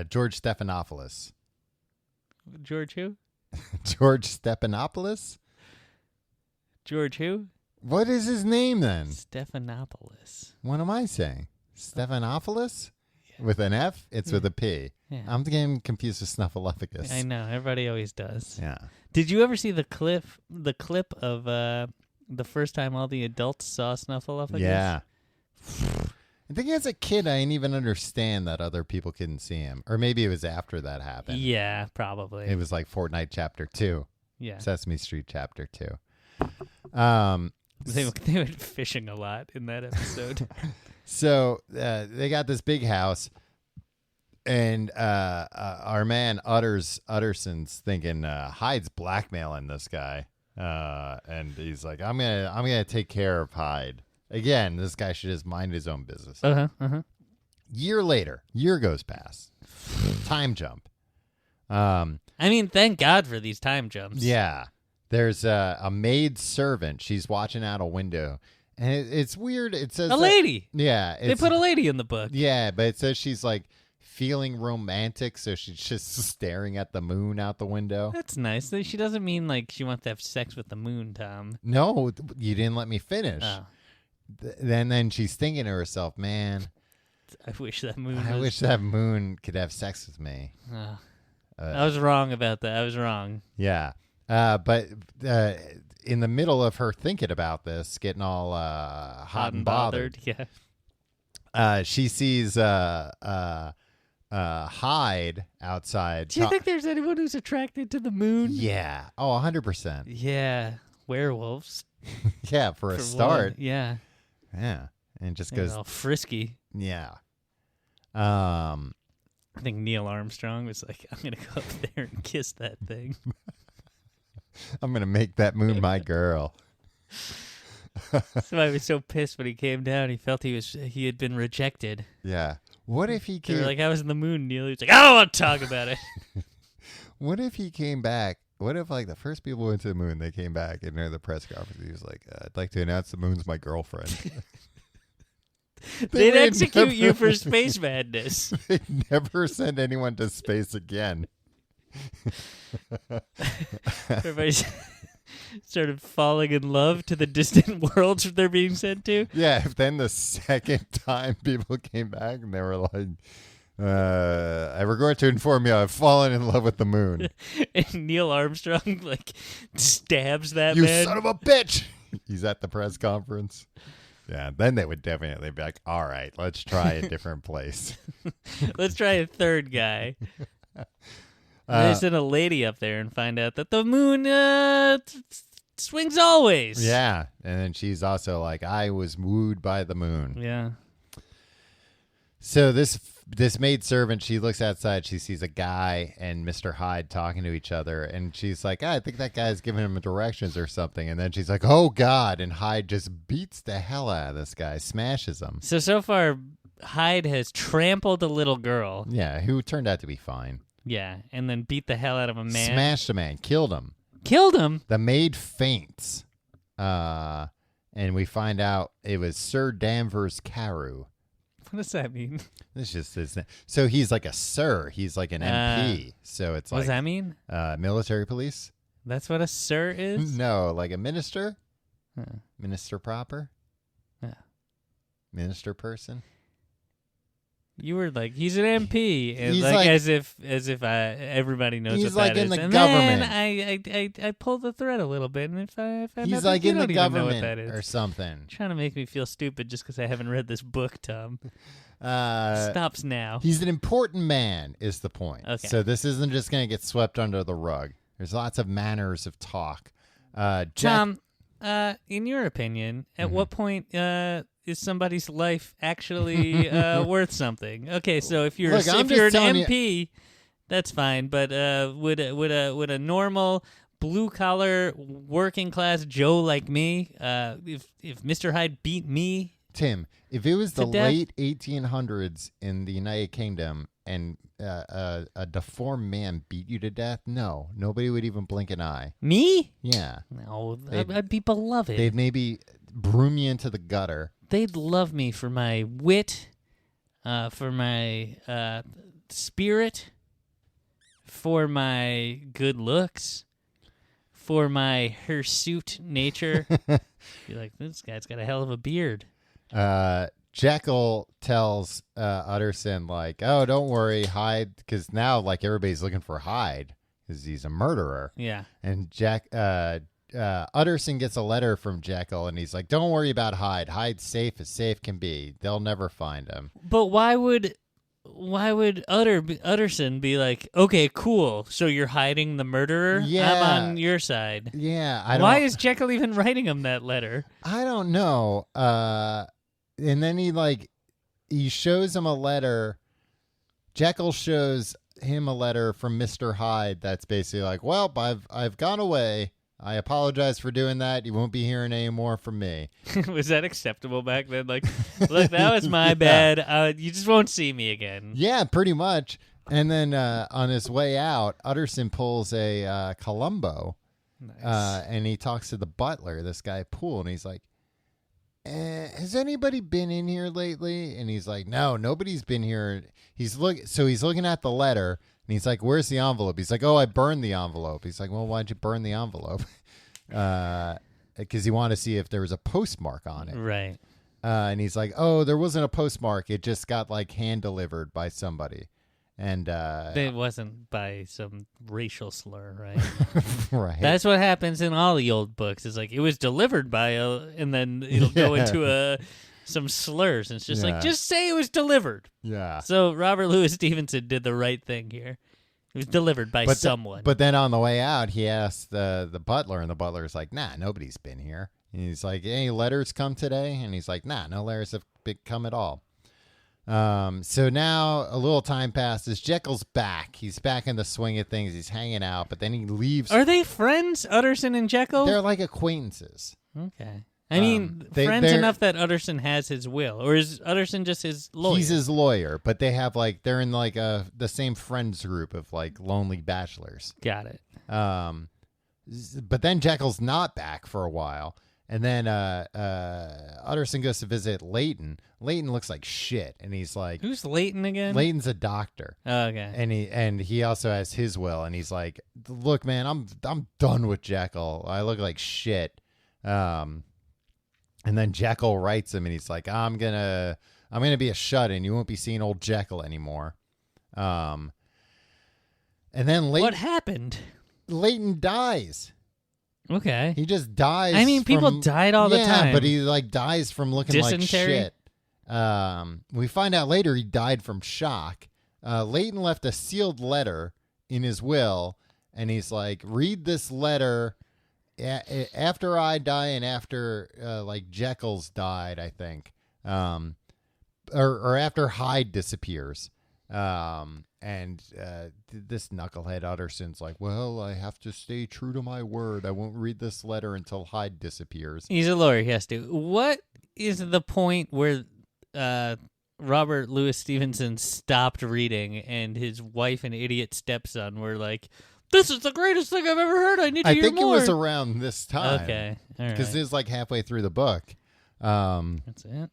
George Stephanopoulos. George who? George Stephanopoulos? George who? What is his name then? Stephanopoulos. What am I saying? Stephanopoulos? Yeah. With an F? It's with a P. Yeah. I'm getting confused with Snuffleupagus. I know. Everybody always does. Yeah. Did you ever see the clip of the first time all the adults saw Snuffleupagus? Yeah. I think as a kid, I didn't even understand that other people couldn't see him. Or maybe it was after that happened. Yeah, probably. It was like Fortnite Chapter 2. Yeah. Sesame Street Chapter 2. They went fishing a lot in that episode. So they got this big house, and our man Utterson's thinking Hyde's blackmailing this guy, and he's like, I'm gonna take care of Hyde. Again, this guy should just mind his own business. Year goes past. Time jump. I mean, thank God for these time jumps. Yeah. There's a maid servant. She's watching out a window. And it's weird. It says a lady. Yeah. They put a lady in the book. Yeah, but it says she's like feeling romantic, so she's just staring at the moon out the window. That's nice. She doesn't mean like she wants to have sex with the moon, Tom. No, you didn't let me finish. Oh. Then she's thinking to herself, man, I wish that moon could have sex with me. Oh. I was wrong about that. I was wrong. Yeah. But in the middle of her thinking about this, getting all hot and bothered, yeah, she sees Hyde outside. Do you think there's anyone who's attracted to the moon? Yeah. Oh, 100%. Yeah. Werewolves. Yeah, for a start. One. Yeah. Yeah. And just goes all frisky. Yeah. I think Neil Armstrong was like, I'm going to go up there and kiss that thing. I'm going to make that moon my girl. Somebody was so pissed when he came down. He felt he had been rejected. Yeah. What if he came... They were like, I was in the moon, Neil. He was like, I don't want to talk about it. What if he came back what if like the first people went to the moon, they came back and during the press conference, he was like, I'd like to announce the moon's my girlfriend. They'd execute you for space madness. They'd never send anyone to space again. Everybody's sort of falling in love to the distant worlds they're being sent to. Yeah, if then the second time people came back and they were like, I regret to inform you I've fallen in love with the moon. And Neil Armstrong like stabs that you man. son of a bitch. He's at the press conference. Yeah, then they would definitely be like, all right, let's try a different place. Let's try a third guy. They send a lady up there and find out that the moon swings always. Yeah, and then she's also like, I was wooed by the moon. Yeah. So this maidservant, she looks outside, she sees a guy and Mr. Hyde talking to each other, and she's like, I think that guy's giving him directions or something. And then she's like, oh, God, and Hyde just beats the hell out of this guy, smashes him. So far, Hyde has trampled a little girl. Yeah, who turned out to be fine. Yeah, and then beat the hell out of a man. Smashed a man, killed him. Killed him? The maid faints, and we find out it was Sir Danvers Carew. What does that mean? This just his. So he's like a sir. He's like an MP. So it's what like. Does that mean? Military police. That's what a sir is? No, like a minister. Huh. Minister proper. Yeah. Minister person. You were like, he's an MP, and He's like, like as if everybody knows he's what like that in is. the And government. then I pulled the thread a little bit, and if I He's like you in the don't even know what that government is. or something. Trying to make me feel stupid just because I haven't read this book, Tom. Stops now. He's an important man, is the point. Okay. So this isn't just going to get swept under the rug. There's lots of manners of talk. Tom, in your opinion, at what point is somebody's life actually worth something? Okay, so if you're Look, an MP, that's fine. But would a normal blue collar working class Joe like me, if Mr. Hyde beat me, Tim, if it was the death? late 1800s in the United Kingdom and a deformed man beat you to death, no, nobody would even blink an eye. me? Yeah, No, I'd be beloved. they'd maybe broom you into the gutter. They'd love me for my wit, for my spirit, for my good looks, for my hirsute nature. Be like, this guy's got a hell of a beard. Jekyll tells Utterson, like, oh, don't worry, Hyde, because now, like, everybody's looking for Hyde because he's a murderer. Yeah. And Utterson gets a letter from Jekyll, and he's like, don't worry about Hyde. Hyde's safe as safe can be. They'll never find him. But why would Utterson be like, okay, cool, so you're hiding the murderer? Yeah. I'm on your side. Yeah. Why is Jekyll even writing him that letter? I don't know. And then he shows him a letter. Jekyll shows him a letter from Mr. Hyde that's basically like, well, I've gone away. I apologize for doing that. You won't be hearing any more from me. Was that acceptable back then? Like, look, that was my bad. You just won't see me again. Yeah, pretty much. And then on his way out, Utterson pulls a Columbo. Nice. And he talks to the butler, this guy Poole, and he's like, has anybody been in here lately? And he's like, no, nobody's been here. He's looking at the letter, and he's like, where's the envelope? He's like, oh, I burned the envelope. He's like, well, why'd you burn the envelope? Because he wanted to see if there was a postmark on it. Right. And he's like, oh, there wasn't a postmark. It just got like hand delivered by somebody. And It wasn't by some racial slur, right? right. That's what happens in all the old books. It's like, it was delivered by and then it'll go into some slurs. And it's just like, just say it was delivered. Yeah. So Robert Louis Stevenson did the right thing here. It was delivered by someone. But then on the way out, he asked the butler, and the butler's like, nah, nobody's been here. And he's like, any letters come today? And he's like, nah, no letters have come at all. So now a little time passes. Jekyll's back. He's back in the swing of things. He's hanging out, but then he leaves. Are they friends, Utterson and Jekyll? They're like acquaintances. Okay. I mean, friends enough that Utterson has his will, or is Utterson just his lawyer? He's his lawyer, but they have they're in the same friends group of lonely bachelors. Got it. But then Jekyll's not back for a while, and then Utterson goes to visit Leighton. Leighton looks like shit, and he's like, "Who's Leighton again?" Leighton's a doctor. Oh, okay. And he also has his will, and he's like, "Look, man, I'm done with Jekyll. I look like shit." And then Jekyll writes him, and he's like, I'm gonna be a shut-in. You won't be seeing old Jekyll anymore. And then what happened? Leighton dies. Okay. He just dies. I mean, people died all the time. Yeah, but he dies from looking like shit. We find out later he died from shock. Leighton left a sealed letter in his will, and he's like, read this letter after I die and after Jekyll's died, I think, or after Hyde disappears. This knucklehead Utterson's like, well, I have to stay true to my word. I won't read this letter until Hyde disappears. He's a lawyer. He has to. What is the point where Robert Louis Stevenson stopped reading and his wife and idiot stepson were like, this is the greatest thing I've ever heard. I need to hear more. I think it was around this time. Okay. All right. Because it was halfway through the book. That's it.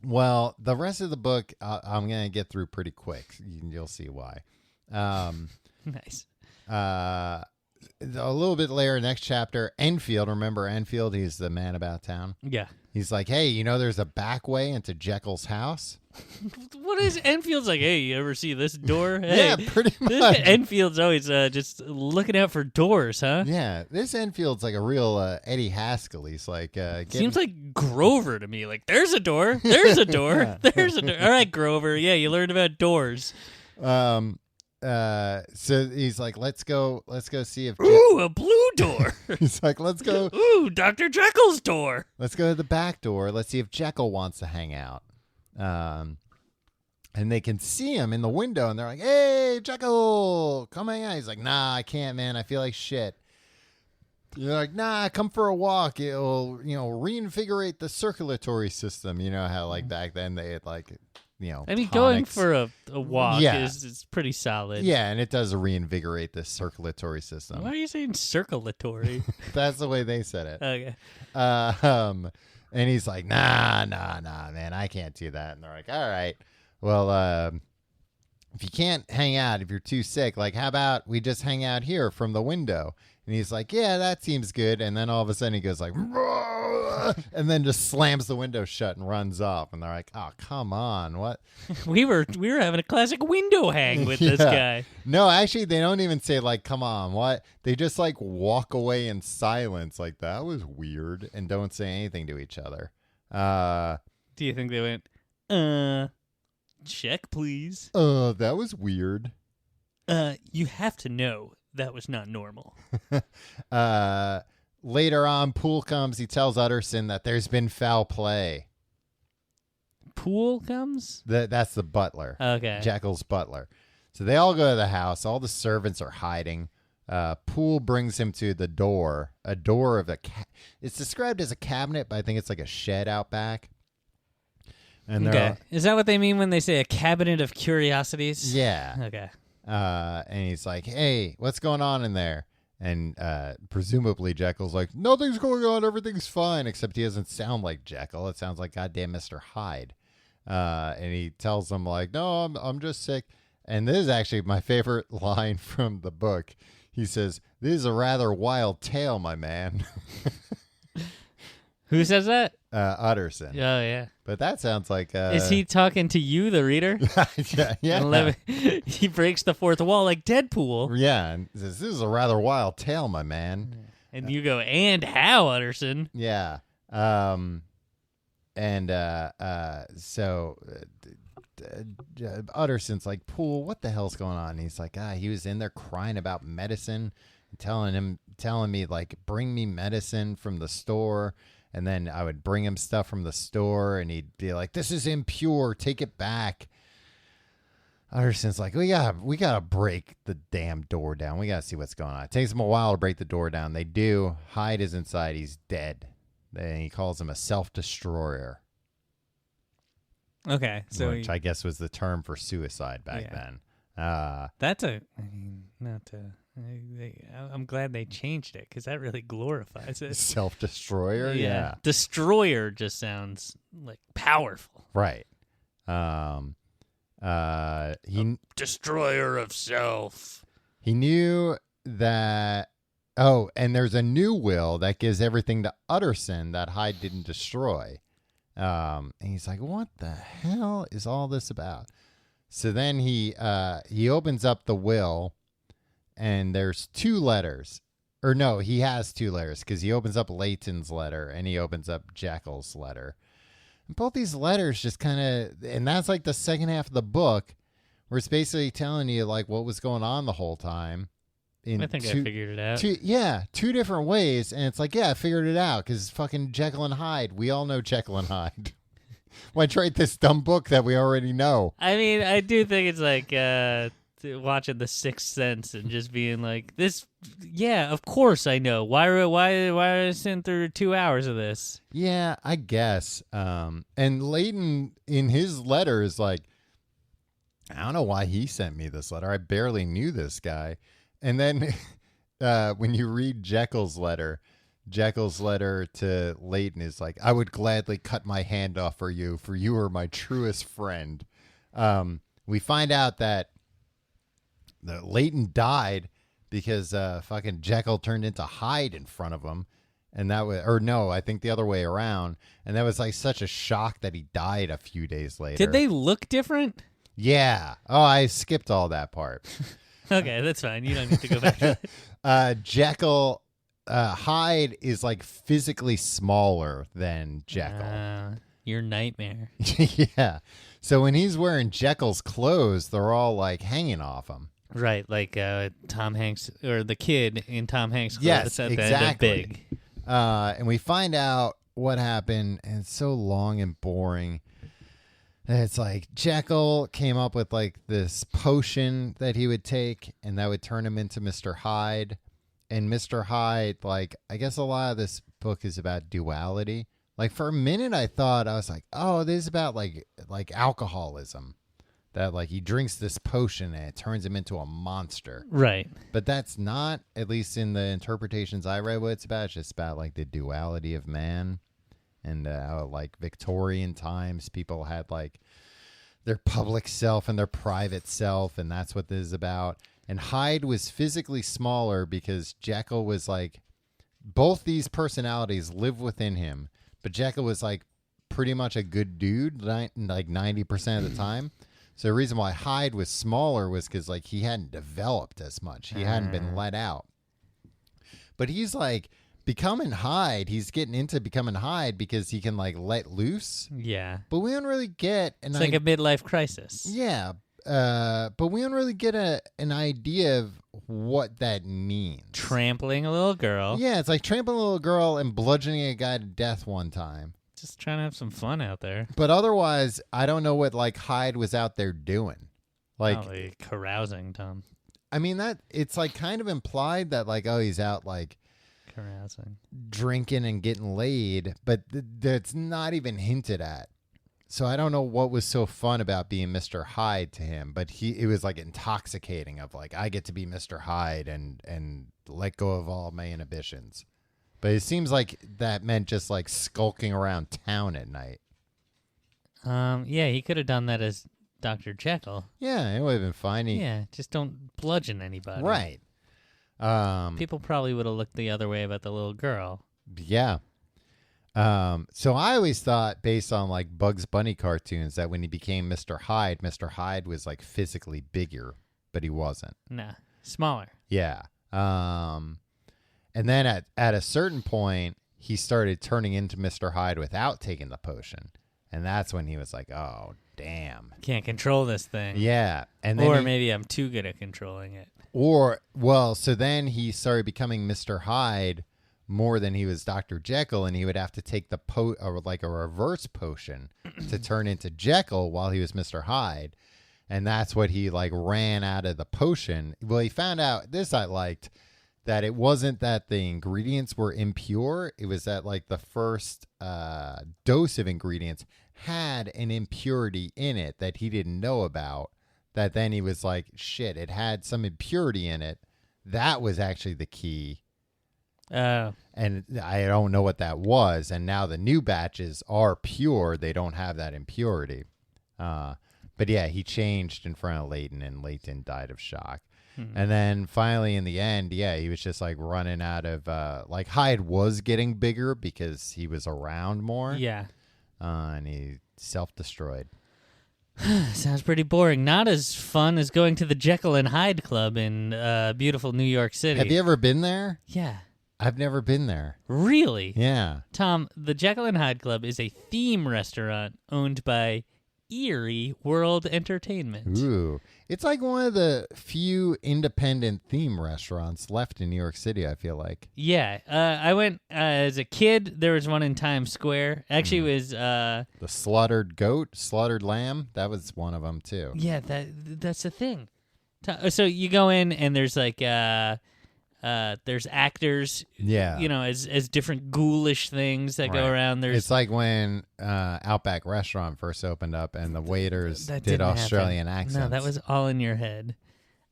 Well, the rest of the book, I'm going to get through pretty quick. You'll see why. Nice. A little bit later, next chapter, Enfield. Remember Enfield? He's the man about town. Yeah. He's like, hey, there's a back way into Jekyll's house. What is Enfield's like? Hey, you ever see this door? Hey, yeah, pretty much. Enfield's always just looking out for doors, huh? Yeah, this Enfield's like a real Eddie Haskell. He's like, seems like Grover to me. Like, there's a door. There's a door. There's a door. All right, Grover. Yeah, you learned about doors. So he's like, let's go see if ooh, a blue door. He's like, let's go. Ooh, Dr. Jekyll's door. Let's go to the back door. Let's see if Jekyll wants to hang out. And they can see him in the window, and they're like, hey, Jekyll, come hang out. He's like, nah, I can't, man. I feel like shit. You're like, nah, come for a walk. It'll, reinvigorate the circulatory system. You know how, back then they had, I mean, tonics. Going for a walk is pretty solid. Yeah, and it does reinvigorate the circulatory system. Why are you saying circulatory? That's the way they said it. Okay. And he's like, nah, man, I can't do that. And they're like, all right, well, if you can't hang out, if you're too sick, how about we just hang out here from the window? And he's like, yeah, that seems good. And then all of a sudden he goes like, and then just slams the window shut and runs off. And they're like, oh, come on. What? we were having a classic window hang with this guy. No, actually, they don't even say come on. What? They just walk away in silence. That was weird, and don't say anything to each other. Do you think they went, check, please? That was weird. You have to know that was not normal. Later on, Poole comes. He tells Utterson that there's been foul play. Poole comes? That's the butler. Okay. Jekyll's butler. So they all go to the house. All the servants are hiding. Poole brings him to the door. A door of it's described as a cabinet, but I think it's like a shed out back. And okay. Is that what they mean when they say a cabinet of curiosities? Yeah. Okay. And he's like, hey, what's going on in there? And presumably Jekyll's like, nothing's going on, everything's fine, except he doesn't sound like Jekyll. It sounds like goddamn Mr. Hyde. And he tells him no, I'm just sick. And this is actually my favorite line from the book. He says, this is a rather wild tale, my man. Who says that? Utterson. Oh, yeah. But that sounds like... Is he talking to you, the reader? Yeah. He breaks the fourth wall like Deadpool. Yeah, and says, this is a rather wild tale, my man. And you go, and how, Utterson? Yeah. So Utterson's like, Poole, what the hell's going on? And he's like, he was in there crying about medicine, telling me, bring me medicine from the store. And then I would bring him stuff from the store, and he'd be like, this is impure. Take it back. Utterson's like, we gotta break the damn door down. We gotta see what's going on. It takes them a while to break the door down. They do. Hyde is inside. He's dead. And he calls him a self-destroyer, Okay, so which I guess was the term for suicide back then. That's I'm glad they changed it because that really glorifies it. Self-destroyer, yeah. Destroyer just sounds like powerful. Right. Destroyer of self. He knew that. Oh, and there's a new will that gives everything to Utterson that Hyde didn't destroy. And he's like, what the hell is all this about? So then he opens up the will, and there's 2 letters. Or no, he has 2 letters because he opens up Leighton's letter and he opens up Jekyll's letter. And both these letters just kind of, and that's like the second half of the book where it's basically telling you like what was going on the whole time. I think I figured it out. 2 different ways. And it's like, yeah, I figured it out because fucking Jekyll and Hyde. We all know Jekyll and Hyde. Why write this dumb book that we already know? I mean, I do think it's like watching The Sixth Sense and just being like, "This, yeah, of course I know. Why I sitting through 2 hours of this?" Yeah, I guess. And Leighton in his letter is like, I don't know why he sent me this letter. I barely knew this guy. And then when you read Jekyll's letter to Leighton is like, I would gladly cut my hand off for you are my truest friend. We find out that Leighton died because fucking Jekyll turned into Hyde in front of him. And that was, or no, I think the other way around. And that was like such a shock that he died a few days later. Did they look different? Yeah. Oh, I skipped all that part. Okay, that's fine. You don't need to go back to it. Jekyll, Hyde is like physically smaller than Jekyll. Your nightmare. Yeah. So when he's wearing Jekyll's clothes, they're all like hanging off him. Right, like Tom Hanks or the kid in Tom Hanks' clothes. Yes, at exactly. The big. And we find out what happened, and it's so long and boring. And it's like Jekyll came up with like this potion that he would take, and that would turn him into Mr. Hyde. And Mr. Hyde, like, I guess a lot of this book is about duality. Like for a minute, I was like, oh, this is about like alcoholism. That like he drinks this potion and it turns him into a monster. Right. But that's not, at least in the interpretations I read, what it's about. It's just about like the duality of man. And how, like, Victorian times, people had, like, their public self and their private self, and that's what this is about. And Hyde was physically smaller because Jekyll was, like, both these personalities live within him, but Jekyll was, like, pretty much a good dude, like 90% of the time. So the reason why Hyde was smaller was because, like, he hadn't developed as much. He hadn't been let out. But he's, like... becoming Hyde, he's getting into becoming Hyde because he can like let loose. Yeah. But we don't really get it's like a midlife crisis. Yeah. But we don't really get an idea of what that means. Trampling a little girl. Yeah, it's like trampling a little girl and bludgeoning a guy to death one time. Just trying to have some fun out there. But otherwise, I don't know what like Hyde was out there doing. Like carousing, Tom. I mean that it's like kind of implied that like, oh, he's out like carousing, drinking and getting laid, but that's not even hinted at. So I don't know what was so fun about being Mr. Hyde to him, but it was like intoxicating of like, I get to be Mr. Hyde and let go of all my inhibitions. But it seems like that meant just like skulking around town at night. Yeah, he could have done that as Dr. Jekyll. Yeah, it would have been fine. Yeah, just don't bludgeon anybody. Right. People probably would have looked the other way about the little girl. Yeah. So I always thought, based on like Bugs Bunny cartoons, that when he became Mr. Hyde was like physically bigger, but he wasn't. Nah, smaller. Yeah. And then at a certain point, he started turning into Mr. Hyde without taking the potion. And that's when he was like, oh, damn. Can't control this thing. Yeah. And then maybe I'm too good at controlling it. So then he started becoming Mr. Hyde more than he was Dr. Jekyll, and he would have to take like a reverse potion to turn into Jekyll while he was Mr. Hyde. And that's what he like ran out of the potion. Well, he found out, this I liked, that it wasn't that the ingredients were impure. It was that like the first dose of ingredients had an impurity in it that he didn't know about. That then he was like, shit, it had some impurity in it. That was actually the key. And I don't know what that was. And now the new batches are pure. They don't have that impurity. But yeah, he changed in front of Leighton, and Leighton died of shock. And then finally in the end, yeah, he was just like running out of, like Hyde was getting bigger because he was around more. Yeah. And he self-destroyed. Sounds pretty boring. Not as fun as going to the Jekyll and Hyde Club in beautiful New York City. Have you ever been there? Yeah. I've never been there. Really? Yeah. Tom, the Jekyll and Hyde Club is a theme restaurant owned by Erie World Entertainment. Ooh. It's like one of the few independent theme restaurants left in New York City, I feel like. Yeah. I went as a kid. There was one in Times Square. Actually, it was... the slaughtered goat, slaughtered lamb. That was one of them, too. Yeah, that's the thing. So you go in, and there's like... there's actors, you know, as different ghoulish things that go around. It's like when Outback Restaurant first opened up and the waiters did Australian accents. No, that was all in your head.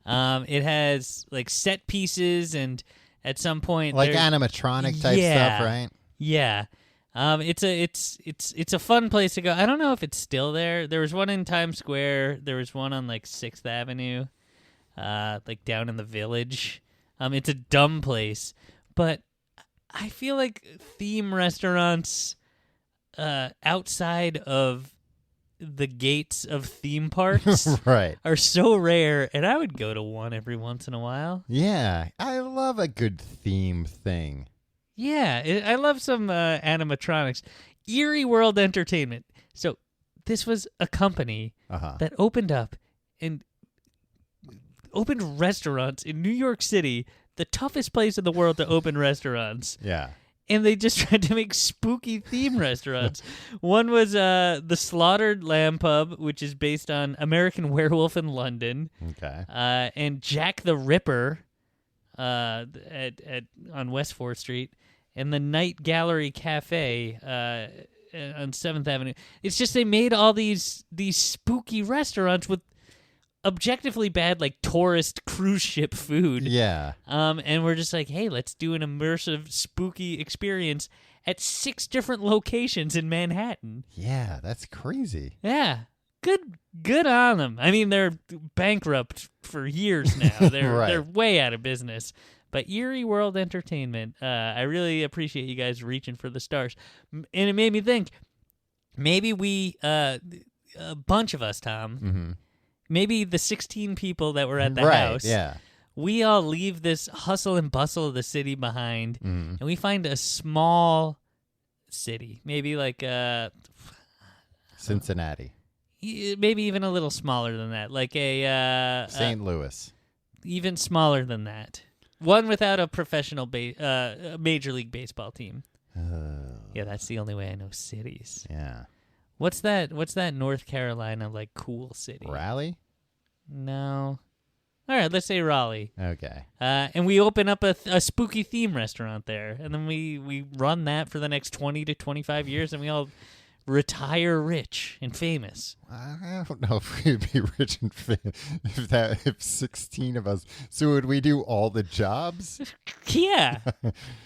It has like set pieces, and at some point, like animatronic type stuff, right? Yeah. It's a fun place to go. I don't know if it's still there. There was one in Times Square. There was one on like 6th Avenue, like down in the Village. It's a dumb place, but I feel like theme restaurants outside of the gates of theme parks are so rare, and I would go to one every once in a while. Yeah, I love a good theme thing. Yeah, I love some animatronics. Erie World Entertainment. So this was a company that opened up and opened restaurants in New York City, the toughest place in the world to open restaurants. Yeah. And they just tried to make spooky theme restaurants. One was the Slaughtered Lamb Pub, which is based on American Werewolf in London. Okay. And Jack the Ripper on West 4th Street. And the Night Gallery Cafe on 7th Avenue. It's just they made all these spooky restaurants with objectively bad, like tourist cruise ship food. Yeah. And we're just like, hey, let's do an immersive, spooky experience at 6 different locations in Manhattan. Yeah, that's crazy. Yeah. Good on them. I mean, they're bankrupt for years now. They're way out of business. But Erie World Entertainment, I really appreciate you guys reaching for the stars. And it made me think, maybe we, a bunch of us, Tom, maybe the 16 people that were at the house, we all leave this hustle and bustle of the city behind, and we find a small city, maybe like Cincinnati. Maybe even a little smaller than that, like a St. Louis. Even smaller than that. One without a professional Major League Baseball team. Yeah, that's the only way I know cities. Yeah. What's that North Carolina, like, cool city? Raleigh? No. All right, let's say Raleigh. Okay. And we open up a spooky theme restaurant there, and then we run that for the next 20 to 25 years, and we all retire rich and famous. I don't know if we'd be rich and famous if 16 of us. So would we do all the jobs? Yeah.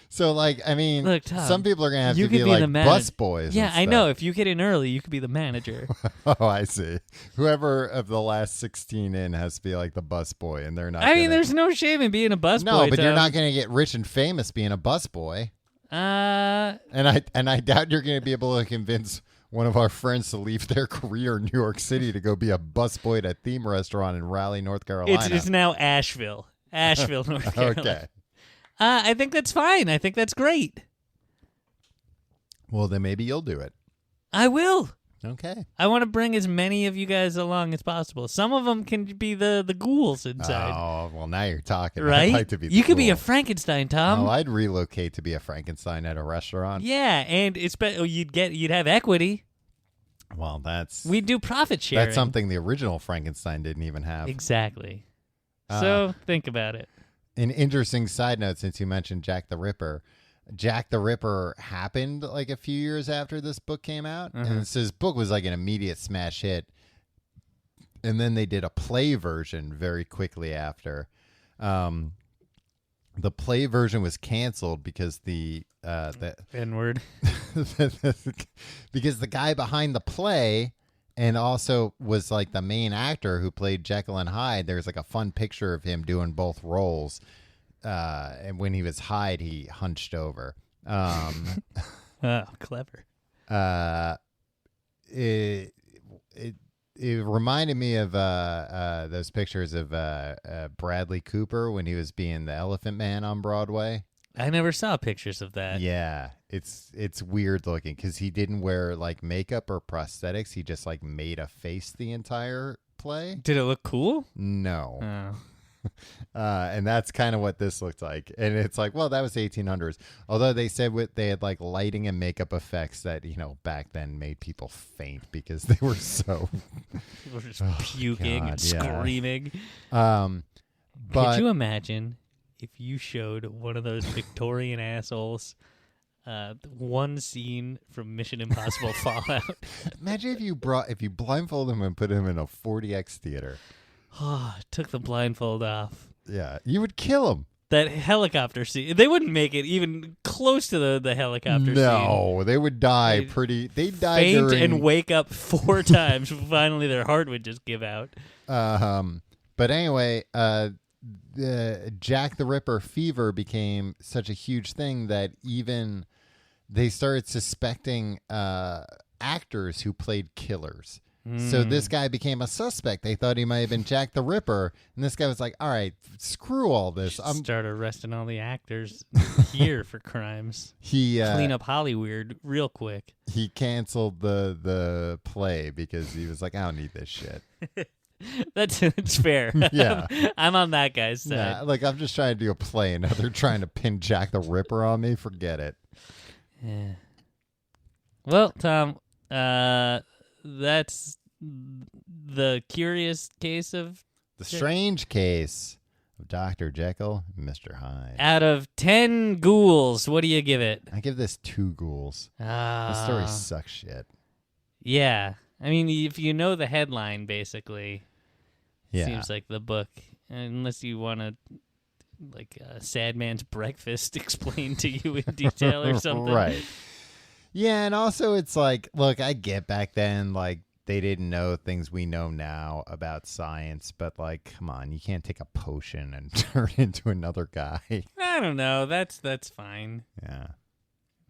So, like, I mean, look, Tom, some people are going to have to be like bus boys. Yeah, I know. If you get in early, you could be the manager. Oh, I see. Whoever of the last 16 in has to be like the bus boy, and they're not. I mean, there's no shame in being a bus boy. No, but Tom. you're not going to get rich and famous being a bus boy. And I doubt you're going to be able to convince one of our friends to leave their career in New York City to go be a busboy at a theme restaurant in Raleigh, North Carolina. It's now Asheville, North Carolina. Okay. I think that's fine. I think that's great. Well, then maybe you'll do it. I will. Okay. I want to bring as many of you guys along as possible. Some of them can be the ghouls inside. Oh, well, now you're talking. Right? I'd like to be the you could be ghoul. a Frankenstein, Tom. Oh, I'd relocate to be a Frankenstein at a restaurant. Yeah, and you'd have equity. Well, we'd do profit sharing. That's something the original Frankenstein didn't even have. Exactly. So think about it. an interesting side note, since you mentioned Jack the Ripper. Jack the Ripper happened like a few years after this book came out. And so this book was like an immediate smash hit. And then they did a play version very quickly after. The play version was canceled because the N-word. Because the guy behind the play and also was like the main actor who played Jekyll and Hyde. There's like a fun picture of him doing both roles. And when he was Hyde, he hunched over. Oh, clever. It reminded me of those pictures of Bradley Cooper when he was being the Elephant Man on Broadway. I never saw pictures of that. Yeah, it's weird looking because he didn't wear like makeup or prosthetics. He just like made a face the entire play. Did it look cool? No. Oh. And that's kind of what this looked like. And it's like, well, that was 1800s. Although they said they had like lighting and makeup effects that, back then made people faint because they were so People were just puking and screaming. But could you imagine if you showed one of those Victorian assholes one scene from Mission Impossible Fallout? Imagine if you blindfolded him and put him in a 4DX theater. Took the blindfold off. Yeah, you would kill him. That helicopter scene. They wouldn't make it even close to the helicopter scene. No, they would die They'd die faint during... and wake up 4 times. Finally, their heart would just give out. But anyway, the Jack the Ripper fever became such a huge thing that even they started suspecting actors who played killers. So this guy became a suspect. They thought he might have been Jack the Ripper. And this guy was like, all right, screw all this. Start arresting all the actors here for crimes. Clean up Hollywood real quick. He canceled the play because he was like, I don't need this shit. It's fair. Yeah. I'm on that guy's side. Yeah, like I'm just trying to do a play and now they're trying to pin Jack the Ripper on me. Forget it. Yeah. Well, Tom, that's the curious case of... The strange case of Dr. Jekyll and Mr. Hyde. Out of 10 ghouls, what do you give it? I give this 2 ghouls. The story sucks shit. Yeah. I mean, if you know the headline, basically, seems like the book. Unless you want to, like, Sad Man's Breakfast explained to you in detail or something. Right. Yeah, and also it's like, look, I get back then, like, they didn't know things we know now about science, but, like, come on, you can't take a potion and turn into another guy. I don't know. That's fine. Yeah.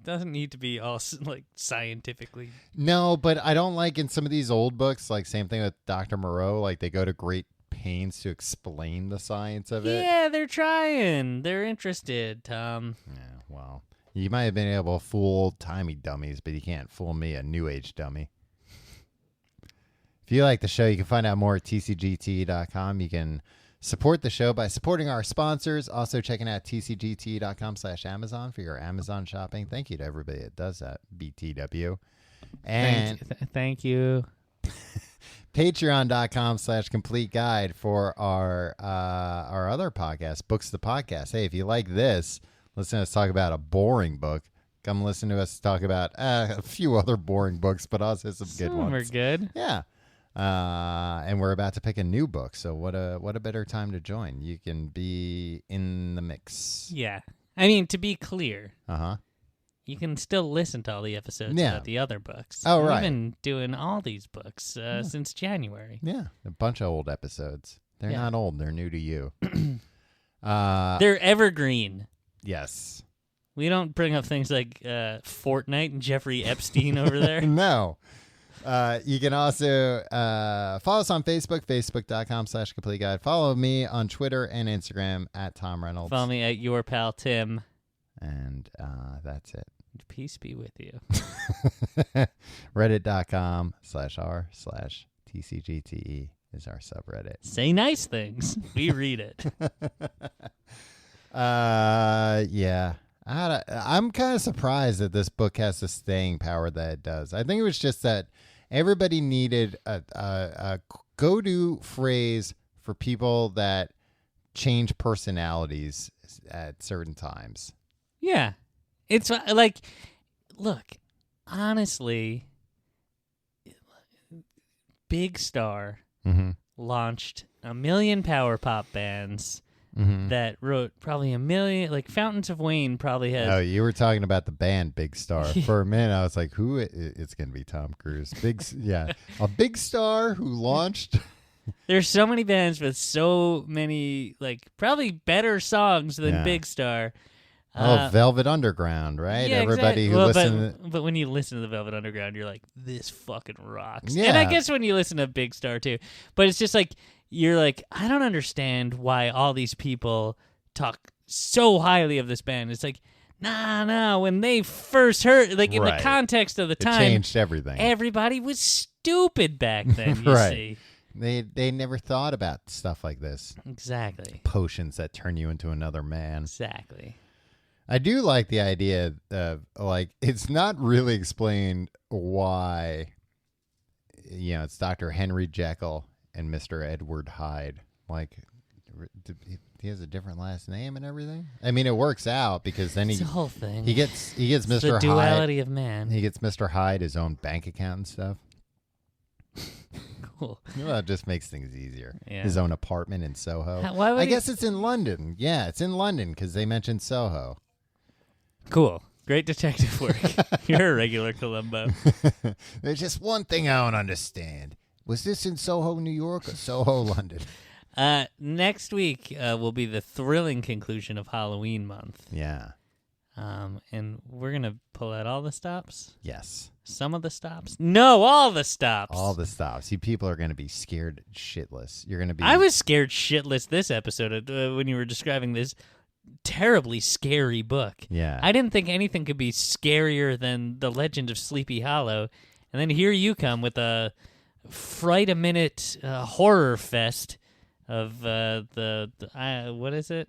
Doesn't need to be all, like, scientifically. No, but I don't like in some of these old books, like, same thing with Dr. Moreau, like, they go to great pains to explain the science of it. Yeah, they're trying. They're interested, Tom. Yeah, well, you might have been able to fool old-timey dummies, but you can't fool me, a new age dummy. If you like the show, you can find out more at tcgt.com. You can support the show by supporting our sponsors. Also checking out tcgt.com/Amazon for your Amazon shopping. Thank you to everybody that does that, BTW. And thank you. Patreon.com/complete guide for our other podcast, Books the Podcast. Hey, if you like this, listen to us talk about a boring book. Come listen to us talk about a few other boring books, but also some good ones. Some are good. Yeah. And we're about to pick a new book, so what a better time to join. You can be in the mix. Yeah. I mean, to be clear, you can still listen to all the episodes about the other books. Oh, right. We've been doing all these books since January. Yeah, a bunch of old episodes. They're not old. They're new to you. They're evergreen. Yes. We don't bring up things like Fortnite and Jeffrey Epstein over there. No. You can also follow us on Facebook, facebook.com/complete guide. Follow me on Twitter and Instagram at Tom Reynolds. Follow me at your pal Tim. And that's it. Peace be with you. Reddit.com/r/TCGTE is our subreddit. Say nice things. We read it. Yeah. I'm kind of surprised that this book has the staying power that it does. I think it was just that everybody needed a go-to phrase for people that change personalities at certain times. Yeah. It's like, look, honestly, Big Star launched a million power pop bands that wrote probably a million, like Fountains of Wayne probably has. Oh, you were talking about the band Big Star. For a minute, I was like, who? It's going to be Tom Cruise. A Big Star who launched. There's so many bands with so many, like, probably better songs than Big Star. Velvet Underground, right? Yeah, Everybody exactly. who listened. But when you listen to the Velvet Underground, you're like, this fucking rocks. Yeah. And I guess when you listen to Big Star too, but it's just like you're like, I don't understand why all these people talk so highly of this band. It's like, nah. When they first heard, like in the context of the time, it changed everything. Everybody was stupid back then. You see. They never thought about stuff like this. Exactly. Potions that turn you into another man. Exactly. I do like the idea of, like, it's not really explained why, it's Dr. Henry Jekyll and Mr. Edward Hyde. Like, he has a different last name and everything. I mean, it works out because then it's a whole thing. He gets Mr. The Hyde. duality of man. He gets Mr. Hyde his own bank account and stuff. Cool. Well, it just makes things easier. Yeah. His own apartment in Soho. I guess it's in London. Yeah, it's in London because they mentioned Soho. Cool. Great detective work. You're a regular Columbo. There's just one thing I don't understand. Was this in Soho, New York or Soho, London? Next week will be the thrilling conclusion of Halloween month. Yeah. And we're going to pull out all the stops? Yes. Some of the stops? No, all the stops. All the stops. You people are going to be scared shitless. You're going to be... I was scared shitless this episode when you were describing this terribly scary book. Yeah. I didn't think anything could be scarier than The Legend of Sleepy Hollow. And then here you come with a fright-a-minute horror fest of what is it?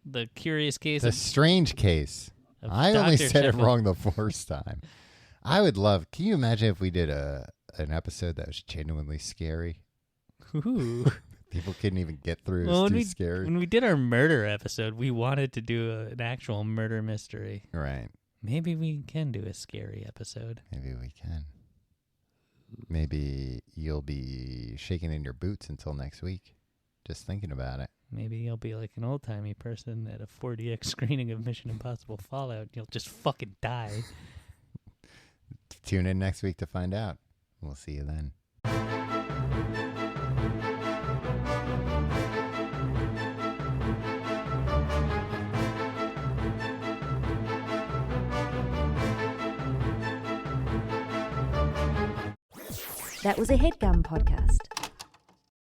The Curious Case. The Strange Case. I Dr. only said Jekyll. it wrong the first time. I would love... Can you imagine if we did an episode that was genuinely scary? Ooh. People couldn't even get through. It was too scary. When we did our murder episode, we wanted to do an actual murder mystery. Right. Maybe we can do a scary episode. Maybe we can. Maybe you'll be shaking in your boots until next week, just thinking about it. Maybe you'll be like an old-timey person at a 4DX screening of Mission Impossible Fallout. You'll just fucking die. Tune in next week to find out. We'll see you then. That was a HeadGum podcast.